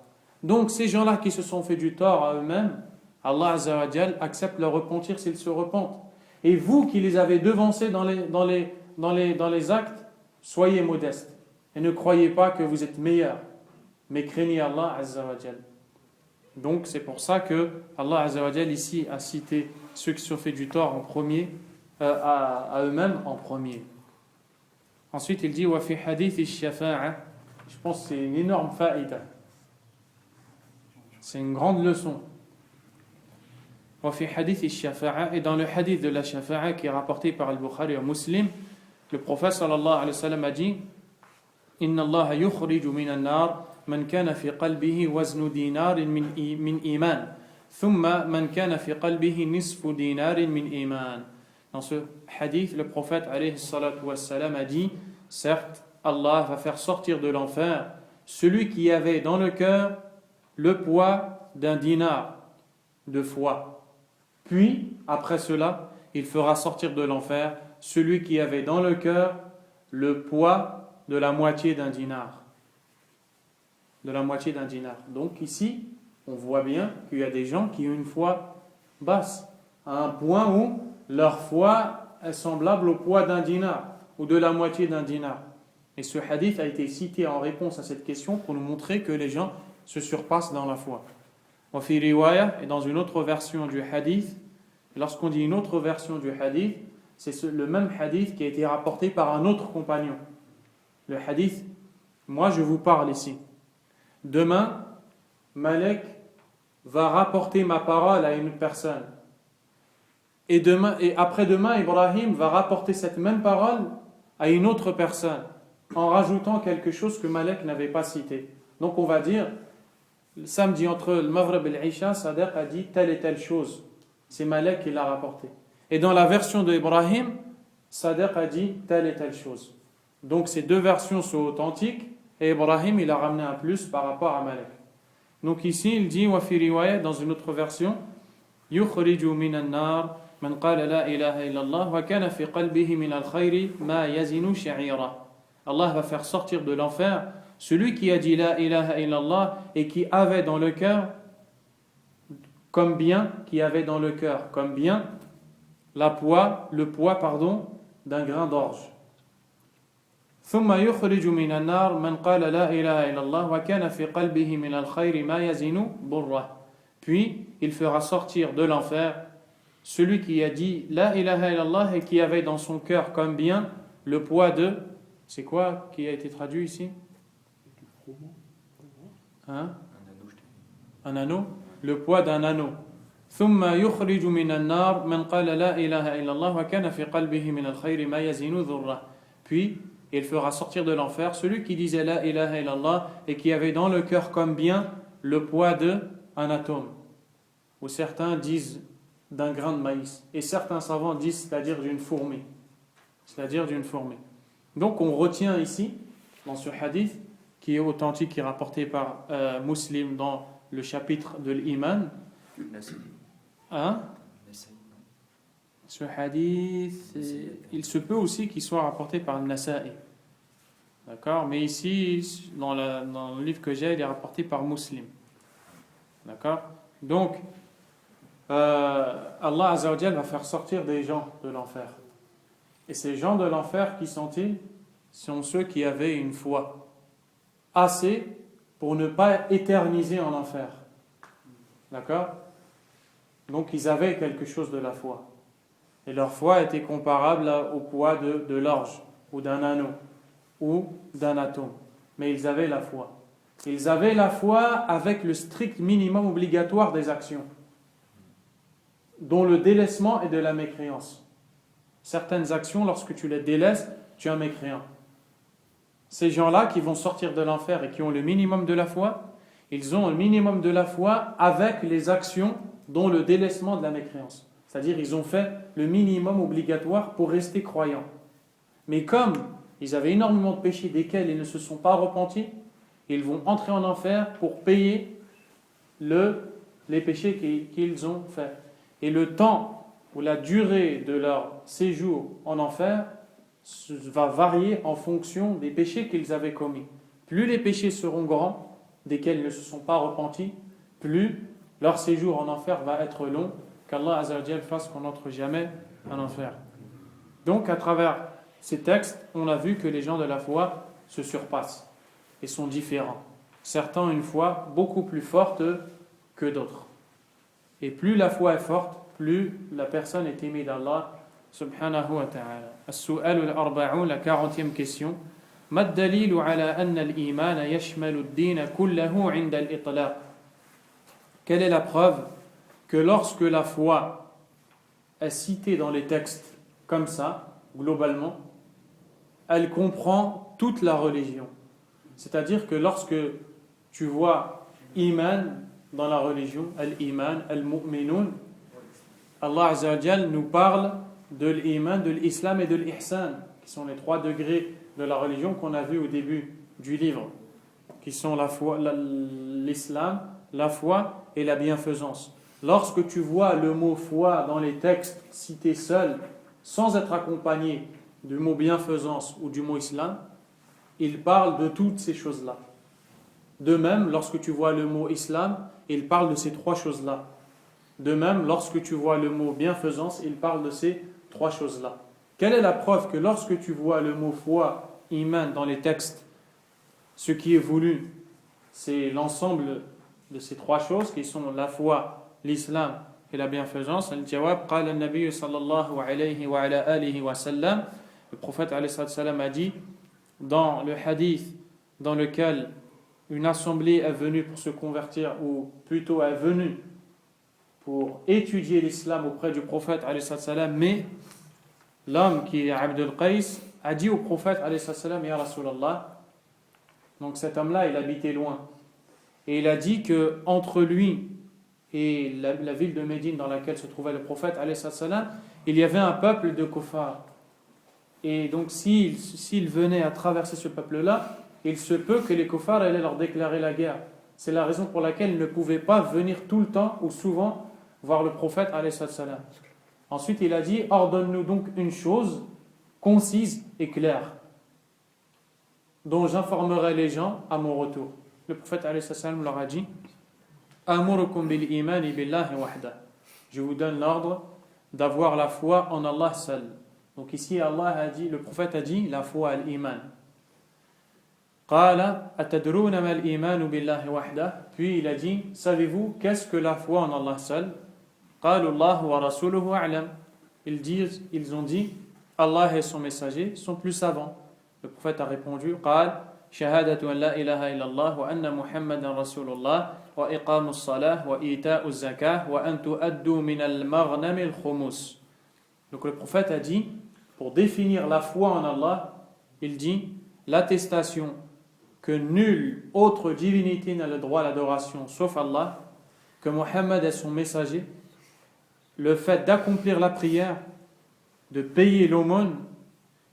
Donc ces gens-là qui se sont fait du tort à eux-mêmes, Allah Azza wa Jal accepte leur repentir s'ils se repentent. Et vous qui les avez devancés dans les actes, soyez modestes. Et ne croyez pas que vous êtes meilleurs, mais craignez Allah Azza wa Jal. Donc c'est pour ça que Allah Azza wa Jal ici a cité ceux qui se sont fait du tort en premier, à eux-mêmes en premier. Ensuite il dit wa fi hadith ash-shafa'a. Je pense que c'est une énorme faïda. C'est une grande leçon. Wa fi hadith ash-shafa'a, et dans le hadith de la shafa'a qui est rapporté par Al-Bukhari et Muslim, le prophète sallallahu alayhi wa sallam a dit Inna Allah yukhriju min an-nar man kana fi qalbihi waznu dinarin min iman thumma man kana fi qalbihi nisfu dinarin min iman. Dans ce hadith, le prophète alayhi salatu wassalam a dit certes, Allah va faire sortir de l'enfer celui qui avait dans le cœur le poids d'un dinar de foi. Puis, après cela, il fera sortir de l'enfer celui qui avait dans le cœur le poids de la moitié d'un dinar. De la moitié d'un dinar. Donc ici, on voit bien qu'il y a des gens qui ont une foi basse, à un point où leur foi est semblable au poids d'un dinar, ou de la moitié d'un dinar. Et ce hadith a été cité en réponse à cette question pour nous montrer que les gens se surpassent dans la foi. Wa fi riwaya, et dans une autre version du hadith, lorsqu'on dit une autre version du hadith, c'est le même hadith qui a été rapporté par un autre compagnon. Le hadith, moi je vous parle ici. Demain, Malek va rapporter ma parole à une personne. Et après-demain, Ibrahim va rapporter cette même parole à une autre personne, en rajoutant quelque chose que Malek n'avait pas cité. Donc on va dire, le samedi entre le Maghrib et l'Isha, Sadiq a dit telle et telle chose. C'est Malek qui l'a rapporté. Et dans la version de Ibrahim, Sadiq a dit telle et telle chose. Donc ces deux versions sont authentiques et Ibrahim il a ramené un plus par rapport à Malek. Donc ici il dit wa fi riwaya, dans une autre version yukhriju min an-nar man qala la ilaha illallah wa kana fi qalbihi min al-khayri ma yazinu sha'ira. Allah va faire sortir de l'enfer celui qui a dit la ilaha illallah et qui avait dans le cœur comme bien le poids d'un grain d'orge. ثم يخرج من النار من قال لا إله إلا الله وكان في قلبه من الخير ما يزن بره. Puis il fera sortir de l'enfer celui qui a dit la ilaha illallah et qui avait dans son cœur comme bien le poids de, c'est quoi qui a été traduit ici? Hein? Un anneau, le poids d'un anneau. ثم يخرج من النار من قال لا إله إلا الله وكان في قلبه من الخير ما يزن ذره. Puis il fera sortir de l'enfer celui qui disait la ilaha illallah et qui avait dans le cœur comme bien le poids d'un atome. Ou certains disent d'un grain de maïs. Et certains savants disent c'est-à-dire d'une fourmi. Donc on retient ici, dans ce hadith, qui est authentique, qui est rapporté par Muslim dans le chapitre de l'Iman. Ce hadith, il se peut aussi qu'il soit rapporté par Nasa'i. D'accord? Mais ici, dans le livre que j'ai, il est rapporté par Muslim. D'accord? Donc, Allah Azza wa Jal va faire sortir des gens de l'enfer. Et ces gens de l'enfer, qui sont-ils? sont ceux qui avaient une foi assez pour ne pas éterniser en enfer. D'accord? Donc ils avaient quelque chose de la foi. Et leur foi était comparable au poids de l'orge, ou d'un anneau, ou d'un atome. Mais ils avaient la foi. Ils avaient la foi avec le strict minimum obligatoire des actions, dont le délaissement est de la mécréance. Certaines actions, lorsque tu les délaisses, tu es un mécréant. Ces gens-là qui vont sortir de l'enfer et qui ont le minimum de la foi, ils ont un minimum de la foi avec les actions dont le délaissement de la mécréance. C'est-à-dire ils ont fait le minimum obligatoire pour rester croyants. Mais comme ils avaient énormément de péchés desquels ils ne se sont pas repentis, ils vont entrer en enfer pour payer les péchés qu'ils ont faits. Et le temps ou la durée de leur séjour en enfer va varier en fonction des péchés qu'ils avaient commis. Plus les péchés seront grands, desquels ils ne se sont pas repentis, plus leur séjour en enfer va être long, qu'Allah Azza wa Jal fasse qu'on n'entre jamais en enfer. Donc à travers ces textes, on a vu que les gens de la foi se surpassent et sont différents. Certains ont une foi beaucoup plus forte que d'autres. Et plus la foi est forte, plus la personne est aimée d'Allah subhanahu wa ta'ala. As-su'al al-arba'un, la 40e question. Ma ad-dalilu ala anna al-iman yashmalu ad-din kullahu 'inda al-itlaq? Quelle est la preuve que lorsque la foi est citée dans les textes comme ça, globalement, elle comprend toute la religion? C'est-à-dire que lorsque tu vois iman dans la religion, al-iman, al-mu'minun, Allah Azza wa Jal nous parle de l'iman, de l'islam et de l'ihsan, qui sont les 3 degrés de la religion qu'on a vu au début du livre, qui sont la foi, l'islam, la foi et la bienfaisance. Lorsque tu vois le mot foi dans les textes cités seul, sans être accompagné du mot bienfaisance ou du mot islam, il parle de toutes ces choses-là. De même, lorsque tu vois le mot islam, il parle de ces 3 choses-là. De même, lorsque tu vois le mot bienfaisance, il parle de ces 3 choses-là. Quelle est la preuve que lorsque tu vois le mot foi, iman dans les textes, ce qui est voulu, c'est l'ensemble de ces 3 choses qui sont la foi, l'islam et la bienfaisance? Al-jawab, qala al-nabi sallallahu alayhi wa ala alihi wa sallam, le prophète alayhi sallam a dit dans le hadith dans lequel une assemblée est venue pour se convertir, ou plutôt est venue pour étudier l'islam auprès du prophète alayhi salam, mais l'homme qui est Abdul Qais a dit au prophète alayhi salam, ya Rasulallah, donc cet homme-là il habitait loin, et il a dit que entre lui et la ville de Médine dans laquelle se trouvait le prophète alayhi salam, il y avait un peuple de kuffar, et donc s'il venait à traverser ce peuple-là, il se peut que les kuffars allaient leur déclarer la guerre. C'est la raison pour laquelle ils ne pouvaient pas venir tout le temps ou souvent voir le prophète alayhi salam. Ensuite il a dit, ordonne-nous donc une chose concise et claire dont j'informerai les gens à mon retour. Le prophète alayhi salam leur a dit, amurukum bil imani billahi wahda, je vous donne l'ordre d'avoir la foi en Allah seul. Donc ici Allah a dit, le prophète a dit la foi al-iman. Qala atadruna ma al-iman billahi wahda, puis il a dit, savez-vous qu'est-ce que la foi en Allah seul? Qalu Allah wa rasuluhu a'lam, ils ont dit, Allah et son messager sont plus savants. Le prophète a répondu, qal shahadatu an la ilaha illallah wa anna muhammadan rasulullah wa iqamus salah wa ita'uz zakah wa an tu'addu min al-maghnam al-khumus. Donc le prophète a dit, pour définir la foi en Allah, il dit l'attestation que nulle autre divinité n'a le droit à l'adoration sauf Allah, que Mohammed est son messager, le fait d'accomplir la prière, de payer l'aumône,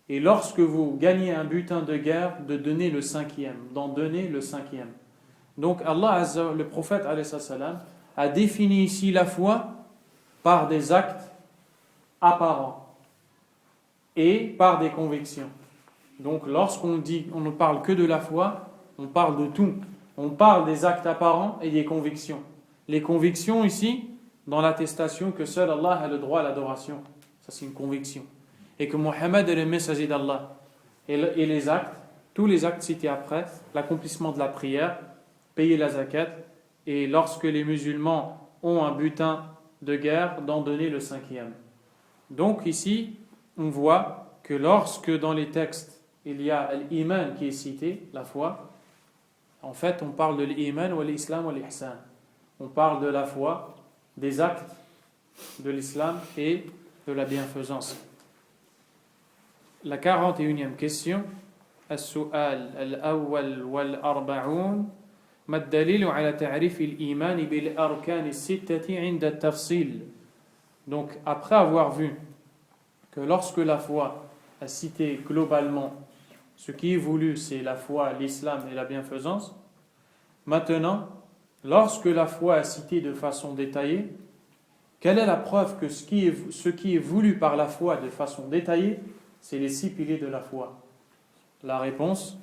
et lorsque vous gagnez un butin de guerre, de donner le 5e, d'en donner le 5e. Donc Allah, le prophète alayhi salam, a défini ici la foi par des actes apparents et par des convictions. Donc lorsqu'on dit, on ne parle que de la foi, on parle de tout. On parle des actes apparents et des convictions. Les convictions ici, dans l'attestation que seul Allah a le droit à l'adoration. Ça c'est une conviction. Et que Mohammed est le messager d'Allah. et les actes, tous les actes cités après, l'accomplissement de la prière, payer la zakat, et lorsque les musulmans ont un butin de guerre, d'en donner le 5e. Donc ici, on voit que lorsque dans les textes, il y a l'iman qui est cité, la foi, en fait, on parle de l'iman ou l'islam ou l'ihsan. On parle de la foi, des actes de l'islam et de la bienfaisance. La 41e question, السؤال الأول والأربعون ما الدليل على تعريف الإيمان بالأركان الستة عند التفصيل. Donc, après avoir vu que lorsque la foi a cité globalement ce qui est voulu, c'est la foi, l'islam et la bienfaisance, maintenant, lorsque la foi a cité de façon détaillée, quelle est la preuve que ce qui est voulu par la foi de façon détaillée, c'est les 6 piliers de la foi? La réponse,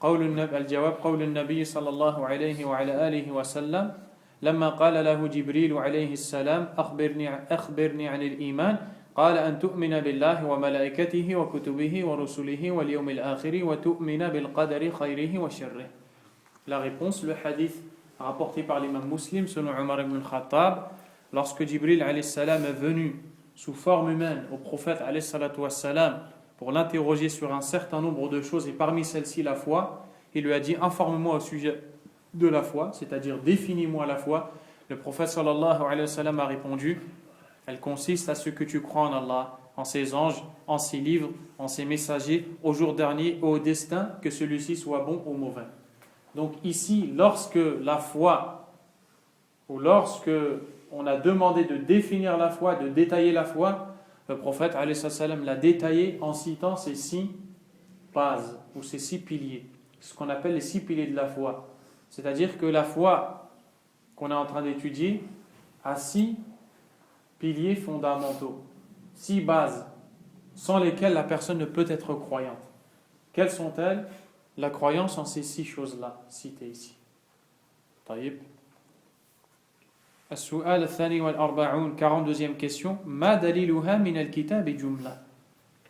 الجواب قول النبي صلى الله عليه وعلى آله وسلم لما قال له جبريل عليه السلام أخبرني عن الإيمان قال أن تؤمن بالله وملائكته وكتبه ورسله واليوم الآخر وتؤمن بالقدر خيره وشره. La réponse, le hadith rapporté par l'imam Muslim selon Omar ibn Khattab, lorsque Jibril alayhi salam est venu sous forme humaine au prophète alayhi salatu wassalam pour l'interroger sur un certain nombre de choses et parmi celles-ci la foi, il lui a dit informe-moi au sujet de la foi, c'est-à-dire définis-moi la foi. Le prophète sallallahu alayhi wa sallam a répondu, elle consiste à ce que tu crois en Allah, en ses anges, en ses livres, en ses messagers, au jour dernier et au destin, que celui-ci soit bon ou mauvais. Donc ici, lorsque la foi, ou lorsque on a demandé de définir la foi, de détailler la foi, le prophète alayhi salam l'a détaillé en citant ces 6 bases, ou ces 6 piliers, ce qu'on appelle les 6 piliers de la foi. C'est-à-dire que la foi qu'on est en train d'étudier a 6 piliers fondamentaux, 6 bases, sans lesquelles la personne ne peut être croyante. Quelles sont-elles? La croyance en ces 6 choses-là, citées ici. طيب. السؤال الثاني والأربعون 42e question ما دليلها من الكتاب جملة.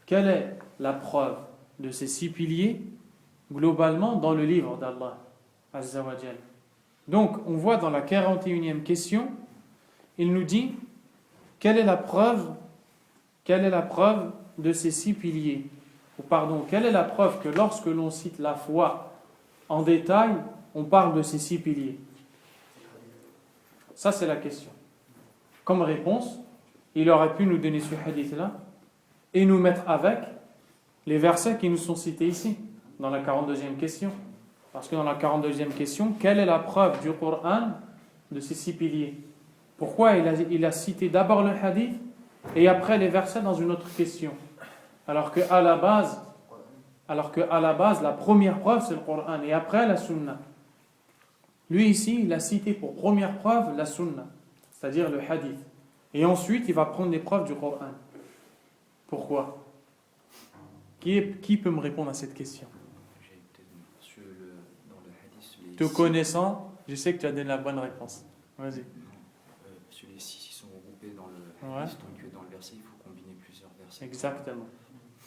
Quelle est la preuve de ces 6 piliers globalement dans le livre d'Allah Azza wa Jal? Donc on voit dans la 41e question, il nous dit quelle est la preuve de ces 6 piliers, ou pardon, quelle est la preuve que lorsque l'on cite la foi en détail, on parle de ces 6 piliers? Ça, c'est la question. Comme réponse, il aurait pu nous donner ce hadith-là et nous mettre avec les versets qui nous sont cités ici, dans la 42e question. Parce que dans la 42e question, quelle est la preuve du Coran de ces 6 piliers? Pourquoi il a cité d'abord le hadith et après les versets dans une autre question? Alors qu'à la base, la première preuve, c'est le Coran et après la Sunna. Lui ici, il a cité pour première preuve la sunna, c'est-à-dire le hadith. Et ensuite, il va prendre les preuves du Coran. Pourquoi? Qui peut me répondre à cette question? Dans le hadith, Te connaissant, je sais que tu as donné la bonne réponse. Vas-y. Sur les 6 qui sont regroupés dans le hadith, donc dans le verset, il faut combiner plusieurs versets. Exactement.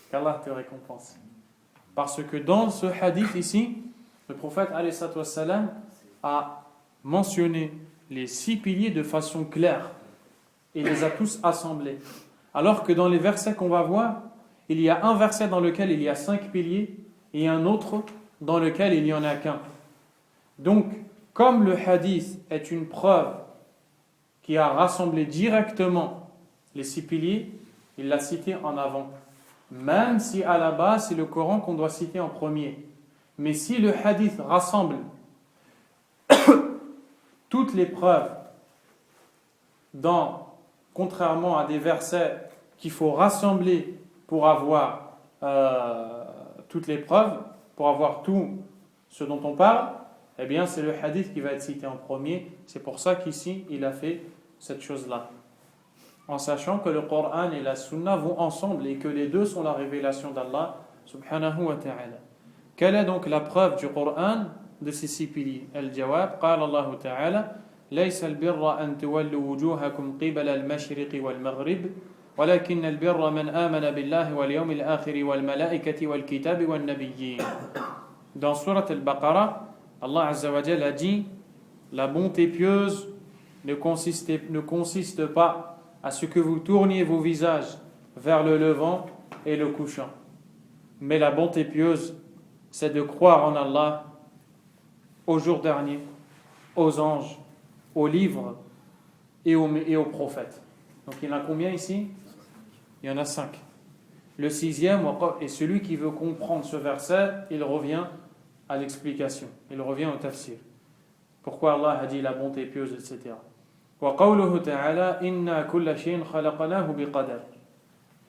Qu'Allah te récompense. Parce que dans ce hadith ici, le prophète alayhi salatu wassalam a mentionné les 6 piliers de façon claire et les a tous assemblés. Alors que dans les versets qu'on va voir, il y a un verset dans lequel il y a 5 piliers et un autre dans lequel il n'y en a qu'un. Donc, comme le hadith est une preuve qui a rassemblé directement les 6 piliers, il l'a cité en avant. Même si à la base, c'est le Coran qu'on doit citer en premier. Mais si le hadith rassemble toutes les preuves, contrairement à des versets qu'il faut rassembler pour avoir toutes les preuves, pour avoir tout ce dont on parle, eh bien c'est le hadith qui va être cité en premier. C'est pour ça qu'ici il a fait cette chose-là. En sachant que le Coran et la Sunna vont ensemble et que les deux sont la révélation d'Allah subhanahu wa ta'ala. Quelle est donc la preuve du Coran de ces 6 piliers? Al-Jawab, قال الله تعالى ليس البر أن تولوا وجوهكم قبل المشرق والمغرب ولكن البر من آمن بالله واليوم الآخر والملائكة والكتاب والنبيين. Dans Surat Al-Baqarah, Allah Azza wa Jalla a dit: la bonté pieuse ne consiste pas à ce que vous tourniez vos visages vers le levant et le couchant. Mais la bonté pieuse, c'est de croire en Allah, au jour dernier, aux anges, aux livres et aux prophètes. Donc il y en a combien ici? Il y en a 5. Le 6e, et celui qui veut comprendre ce verset, il revient à l'explication, il revient au tafsir. Pourquoi Allah a dit la bonté pieuse, etc. وَقَوْلُهُ تَعَالَى إِنَّا كُلَّ شَيْءٍ خَلَقْنَاهُ بِقَدَرٍ.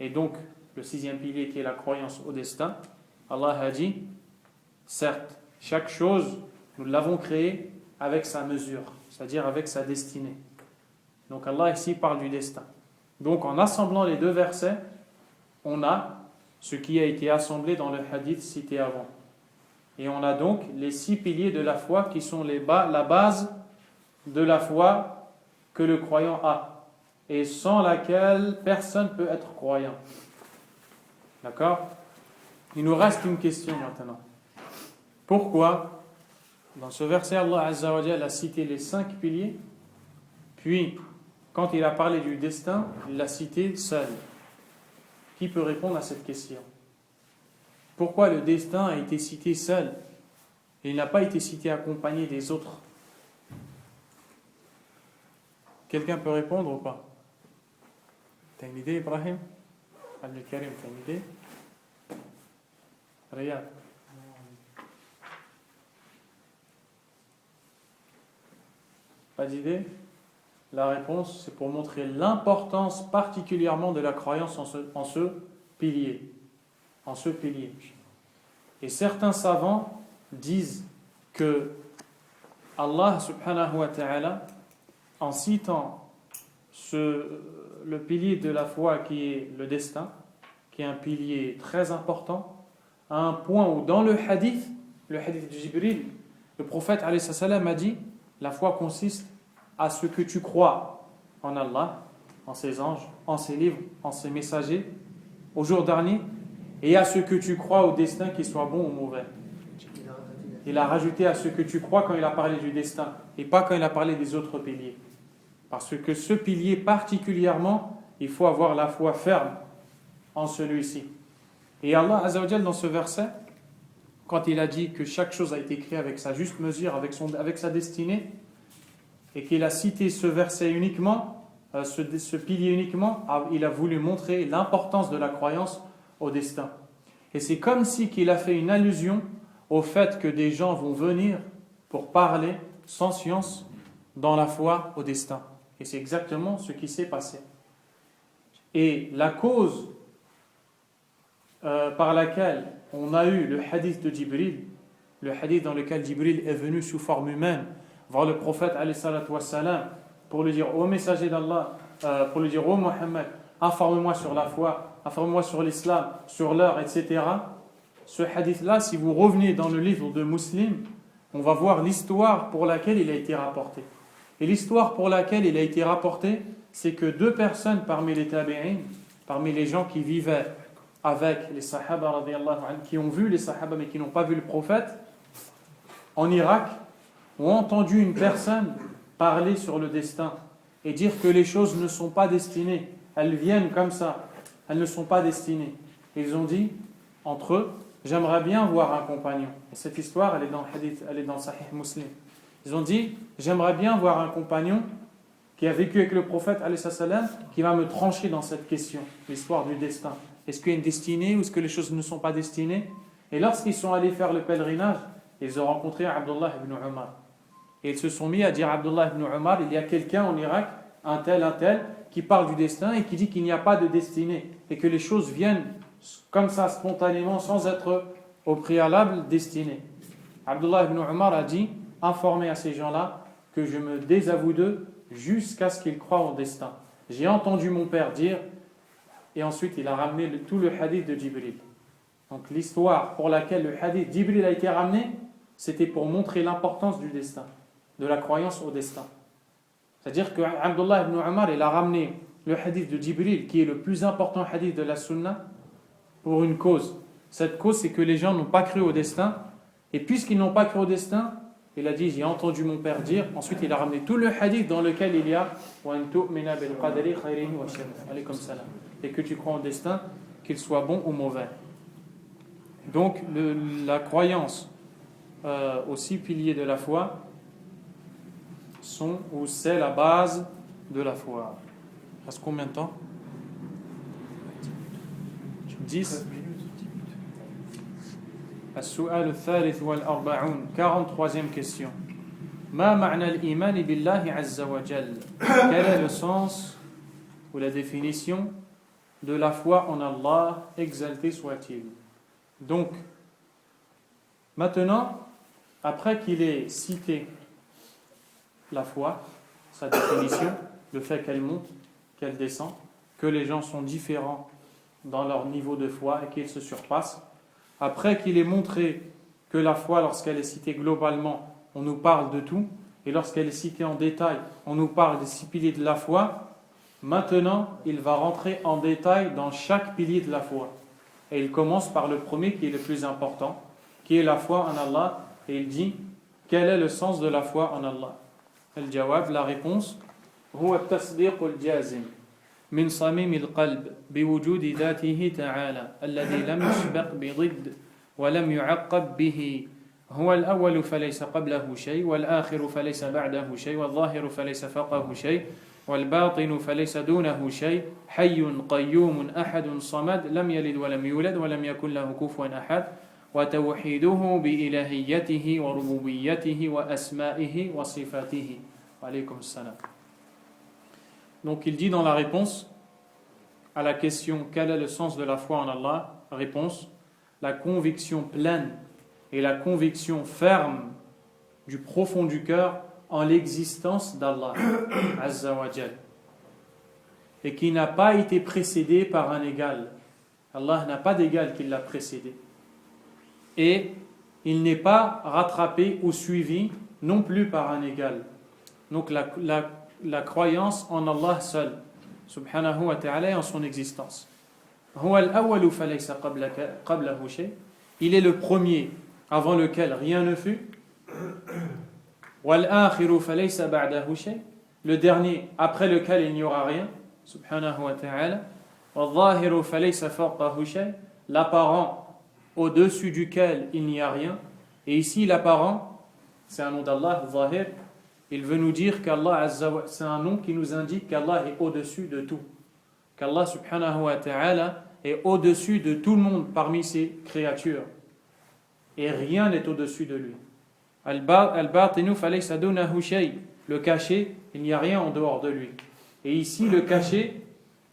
Et donc, le 6e pilier qui est la croyance au destin, Allah a dit, certes, chaque chose, nous l'avons créée avec sa mesure, c'est-à-dire avec sa destinée. Donc Allah ici parle du destin. Donc en assemblant les deux versets, on a ce qui a été assemblé dans le hadith cité avant. Et on a donc les 6 piliers de la foi qui sont la base de la foi que le croyant a, et sans laquelle personne ne peut être croyant. D'accord? Il nous reste une question maintenant. Pourquoi, dans ce verset, Allah Azza wa Jalla a cité les 5 piliers, puis, quand il a parlé du destin, il l'a cité seul? Qui peut répondre à cette question? Pourquoi le destin a été cité seul et il n'a pas été cité accompagné des autres? Quelqu'un peut répondre ou pas? T'as une idée, Ibrahim? Al-Karim, t'as une idée? Riyad? Pas d'idée? La réponse, c'est pour montrer l'importance particulièrement de la croyance en ce pilier. En ce pilier. Et certains savants disent que Allah subhanahu wa ta'ala, en citant le pilier de la foi qui est le destin, qui est un pilier très important, à un point où dans le hadith de Jibril, le prophète alayhi salam a dit: la foi consiste à ce que tu crois en Allah, en ses anges, en ses livres, en ses messagers, au jour dernier, et à ce que tu crois au destin, qu'il soit bon ou mauvais. Il a rajouté à ce que tu crois quand il a parlé du destin, et pas quand il a parlé des autres piliers. Parce que ce pilier particulièrement, il faut avoir la foi ferme en celui-ci. Et Allah Azza wa Jalla, dans ce verset, quand il a dit que chaque chose a été créée avec sa juste mesure, avec sa destinée, et qu'il a cité ce verset uniquement, ce pilier uniquement, il a voulu montrer l'importance de la croyance au destin. Et c'est comme si qu'il a fait une allusion au fait que des gens vont venir pour parler sans science dans la foi au destin. Et c'est exactement ce qui s'est passé. Et la cause par laquelle on a eu le hadith de Jibril, le hadith dans lequel Jibril est venu sous forme humaine voir le prophète alayhi salatu wassalam, pour lui dire: ô messager d'Allah, pour lui dire: ô Mohammed, informe-moi sur la foi, informe-moi sur l'islam, sur l'heure, etc. Ce hadith-là, si vous revenez dans le livre de Muslim, on va voir l'histoire pour laquelle il a été rapporté. Et l'histoire pour laquelle il a été rapporté, c'est que 2 personnes parmi les tabi'in, parmi les gens qui vivaient avec les sahaba radiyallahu anhum, qui ont vu les sahaba mais qui n'ont pas vu le prophète, en Irak, ont entendu une personne parler sur le destin et dire que les choses ne sont pas destinées, elles viennent comme ça, elles ne sont pas destinées. Ils ont dit entre eux: j'aimerais bien voir un compagnon. Et cette histoire, elle est dans le hadith, elle est dans le Sahih Muslim. Ils ont dit: j'aimerais bien voir un compagnon qui a vécu avec le prophète alayhi salam, qui va me trancher dans cette question, l'histoire du destin. Est-ce qu'il y a une destinée ou est-ce que les choses ne sont pas destinées? Et lorsqu'ils sont allés faire le pèlerinage, ils ont rencontré Abdullah ibn Umar. Et ils se sont mis à dire à Abdullah ibn Umar: il y a quelqu'un en Irak, un tel, qui parle du destin et qui dit qu'il n'y a pas de destinée et que les choses viennent comme ça, spontanément, sans être au préalable destinées. Abdullah ibn Umar a dit: informez à ces gens-là que je me désavoue d'eux jusqu'à ce qu'ils croient au destin. J'ai entendu mon père dire, et ensuite il a ramené tout le hadith de Jibril. Donc l'histoire pour laquelle le hadith Jibril a été ramené, c'était pour montrer l'importance du destin, de la croyance au destin. C'est-à-dire que Abdullah ibn Umar, il a ramené le hadith de Jibril, qui est le plus important hadith de la sunna, pour une cause. Cette cause, c'est que les gens n'ont pas cru au destin. Et puisqu'ils n'ont pas cru au destin, il a dit, j'ai entendu mon père dire. Ensuite, il a ramené tout le hadith dans lequel il y a et que tu crois au destin, qu'il soit bon ou mauvais. Donc, la croyance aux 6 piliers de la foi c'est la base de la foi. Il reste combien de temps? 10. السؤال الثالث والأربعون 43e question. ما معنى الإيمان بالله عز وجل? Quel est le sens ou la définition de la foi en Allah, exalté soit-il? Donc, maintenant, après qu'il ait cité la foi, sa définition, le fait qu'elle monte, qu'elle descend, que les gens sont différents dans leur niveau de foi et qu'ils se surpassent, après qu'il ait montré que la foi, lorsqu'elle est citée globalement, on nous parle de tout, et lorsqu'elle est citée en détail, on nous parle des 6 piliers de la foi, maintenant, il va rentrer en détail dans chaque pilier de la foi. Et il commence par le premier qui est le plus important, qui est la foi en Allah, et il dit, quel est le sens de la foi en Allah? الجواب, la réponse, هو التصديق الجازم من صميم القلب بوجود ذاته تعالى الذي لم يسبق بضد ولم يعقب به هو الأول فليس قبله شيء والآخر فليس بعده شيء والظاهر فليس فوقه شيء والباطن فليس دونه شيء حي قيوم أحد صمد لم يلد ولم يولد ولم يكن له كفوا أحد وتوحيده بإلهيته وربوبيته وأسمائه وصفاته. وعليكم السلام. Donc il dit dans la réponse à la question quel est le sens de la foi en Allah, réponse, la conviction pleine et la conviction ferme du profond du cœur en l'existence d'Allah Azza wa Jal, et qui n'a pas été précédé par un égal. Allah n'a pas d'égal qui l'a précédé, et il n'est pas rattrapé ou suivi non plus par un égal. Donc la croyance en Allah seul, subhanahu wa ta'ala, et en son existence. Il est le premier avant lequel rien ne fut. Le dernier après lequel il n'y aura rien, subhanahu wa ta'ala. L'apparent au-dessus duquel il n'y a rien. Et ici l'apparent, c'est un nom d'Allah, Zahir. Il veut nous dire qu'Allah, c'est un nom qui nous indique qu'Allah est au-dessus de tout. Qu'Allah subhanahu wa ta'ala est au-dessus de tout le monde parmi ses créatures. Et rien n'est au-dessus de lui. Le caché, il n'y a rien en dehors de lui. Et ici, le caché,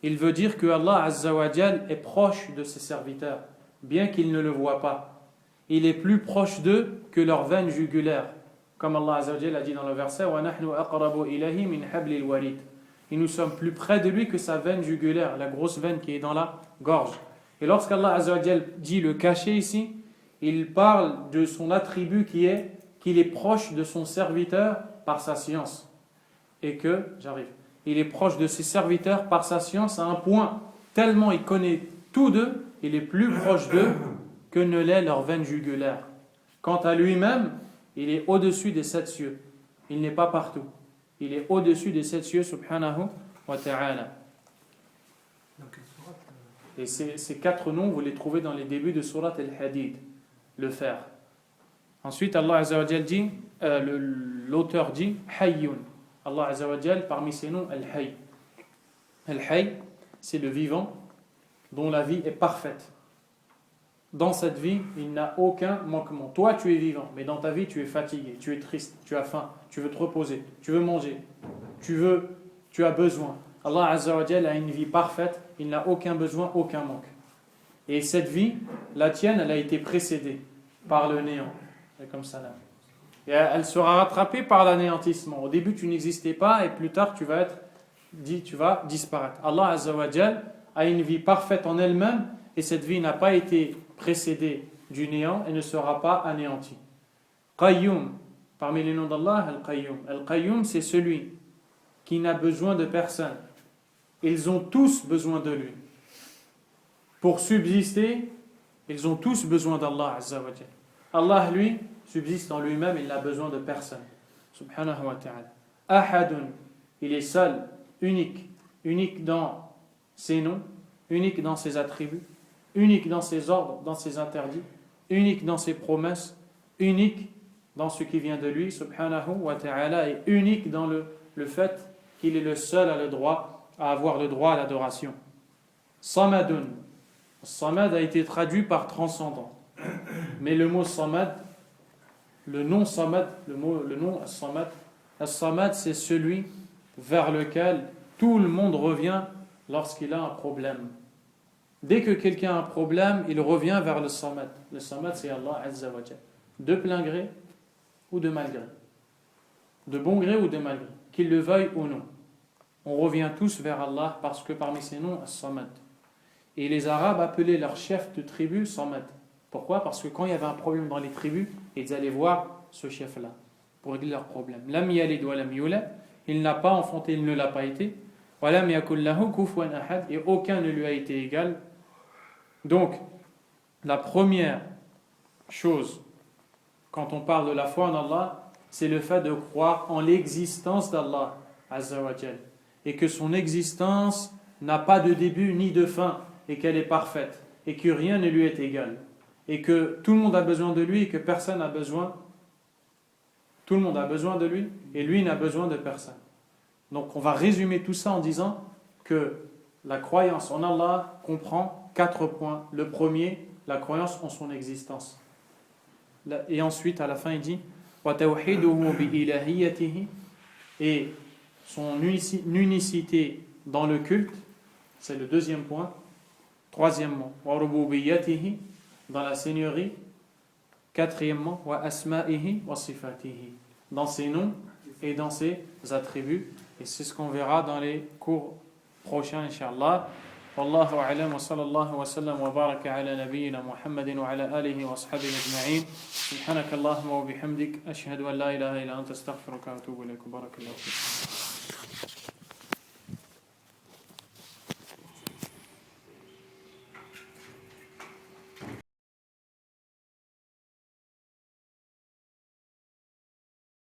il veut dire que Allah azza wa jal est proche de ses serviteurs, bien qu'ils ne le voient pas. Il est plus proche d'eux que leur veine jugulaire. Comme Allah azza wa jal a dit dans le verset, et nous sommes plus près de lui que sa veine jugulaire, la grosse veine qui est dans la gorge. Et lorsqu'Allah azza wa jal dit le caché ici, il parle de son attribut qui est qu'il est proche de son serviteur par sa science. Et que, il est proche de ses serviteurs par sa science à un point, tellement il connaît tout d'eux, il est plus proche d'eux que ne l'est leur veine jugulaire. Quant à lui-même, il est au-dessus des 7 cieux. Il n'est pas partout. Il est au-dessus des 7 cieux, subhanahu wa ta'ala. Et ces 4 noms, vous les trouvez dans les débuts de Surat al-Hadid, le fer. Ensuite, Allah Azza wa Jal dit, l'auteur dit, Hayyun. Allah Azza wa Jal, parmi ses noms, Al-Hayy. Al-Hayy, c'est le vivant, dont la vie est parfaite. Dans cette vie, il n'a aucun manquement. Toi, tu es vivant, mais dans ta vie, tu es fatigué, tu es triste, tu as faim, tu veux te reposer, tu veux manger, tu as besoin. Allah Azza wa Jal a une vie parfaite, il n'a aucun besoin, aucun manque. Et cette vie, la tienne, elle a été précédée par le néant. Comme ça là. Et elle sera rattrapée par l'anéantissement. Au début, tu n'existais pas, et plus tard, tu vas disparaître. Allah Azza wa Jal a une vie parfaite en elle-même, et cette vie n'a pas été précédée du néant et ne sera pas anéantie. Qayyum, parmi les noms d'Allah, Al-Qayyum. Al-Qayyum, c'est celui qui n'a besoin de personne ils ont tous besoin de lui. Pour subsister, ils ont tous besoin d'Allah Azza wa Jal. Allah, lui, subsiste en lui-même, il n'a besoin de personne. Subhanahu wa ta'ala. Ahadun, il est seul, unique. Unique dans ses noms, unique dans ses attributs, unique dans ses ordres, dans ses interdits, unique dans ses promesses, unique dans ce qui vient de lui, subhanahu wa ta'ala, et unique dans le fait qu'il est le seul à avoir le droit à l'adoration. Samadun. Samad a été traduit par transcendant. Mais le mot Samad, le nom Samad, le nom As-Samad, As-Samad, c'est celui vers lequel tout le monde revient lorsqu'il a un problème. Dès que quelqu'un a un problème, il revient vers le Samad. Le Samad, c'est Allah Azza wa Jal. De plein gré ou de mal gré. De bon gré ou de mal gré. Qu'il le veuille ou non. On revient tous vers Allah parce que parmi ses noms, As-Samad. Et les Arabes appelaient leur chef de tribu Samad. Pourquoi? Parce que quand il y avait un problème dans les tribus, ils allaient voir ce chef-là pour régler leurs problèmes. Lam yalid wa lam yulad. Il n'a pas enfanté, il ne l'a pas été. Wa lam yakul lahu kufuwan ahad. Et aucun ne lui a été égal. Donc, la première chose, quand on parle de la foi en Allah, c'est le fait de croire en l'existence d'Allah Azza wa Jal. Et que son existence n'a pas de début ni de fin. Et qu'elle est parfaite. Et que rien ne lui est égal. Et que tout le monde a besoin de lui et que personne n'a besoin. Tout le monde a besoin de lui et lui n'a besoin de personne. Donc on va résumer tout ça en disant que la croyance en Allah comprend 4 points. Le premier, la croyance en son existence. Et ensuite, à la fin, il dit وَتَوْحِيدُهُ بِإِلَهِيَّتِهِ. Et son unicité dans le culte, c'est le deuxième point. Troisièmement, وَرُبُوبِيَّتِهِ, dans la seigneurie. Quatrièmement, وَأَسْمَائِهِ وَصِفَاتِهِ, dans ses noms et dans ses attributs. Et c'est ce qu'on verra dans les cours prochains, Inch'Allah. Wallahu a'lam wa sallallahu wa sallam wa baraka ala nabiyyina Muhammadin wa ala alihi wa ashabihi ajma'in. Subhanakallahumma wa bihamdik. Ashhadu an la ilaha illa anta astaghfiruka wa atubu ilayk. Barakallahu fiik.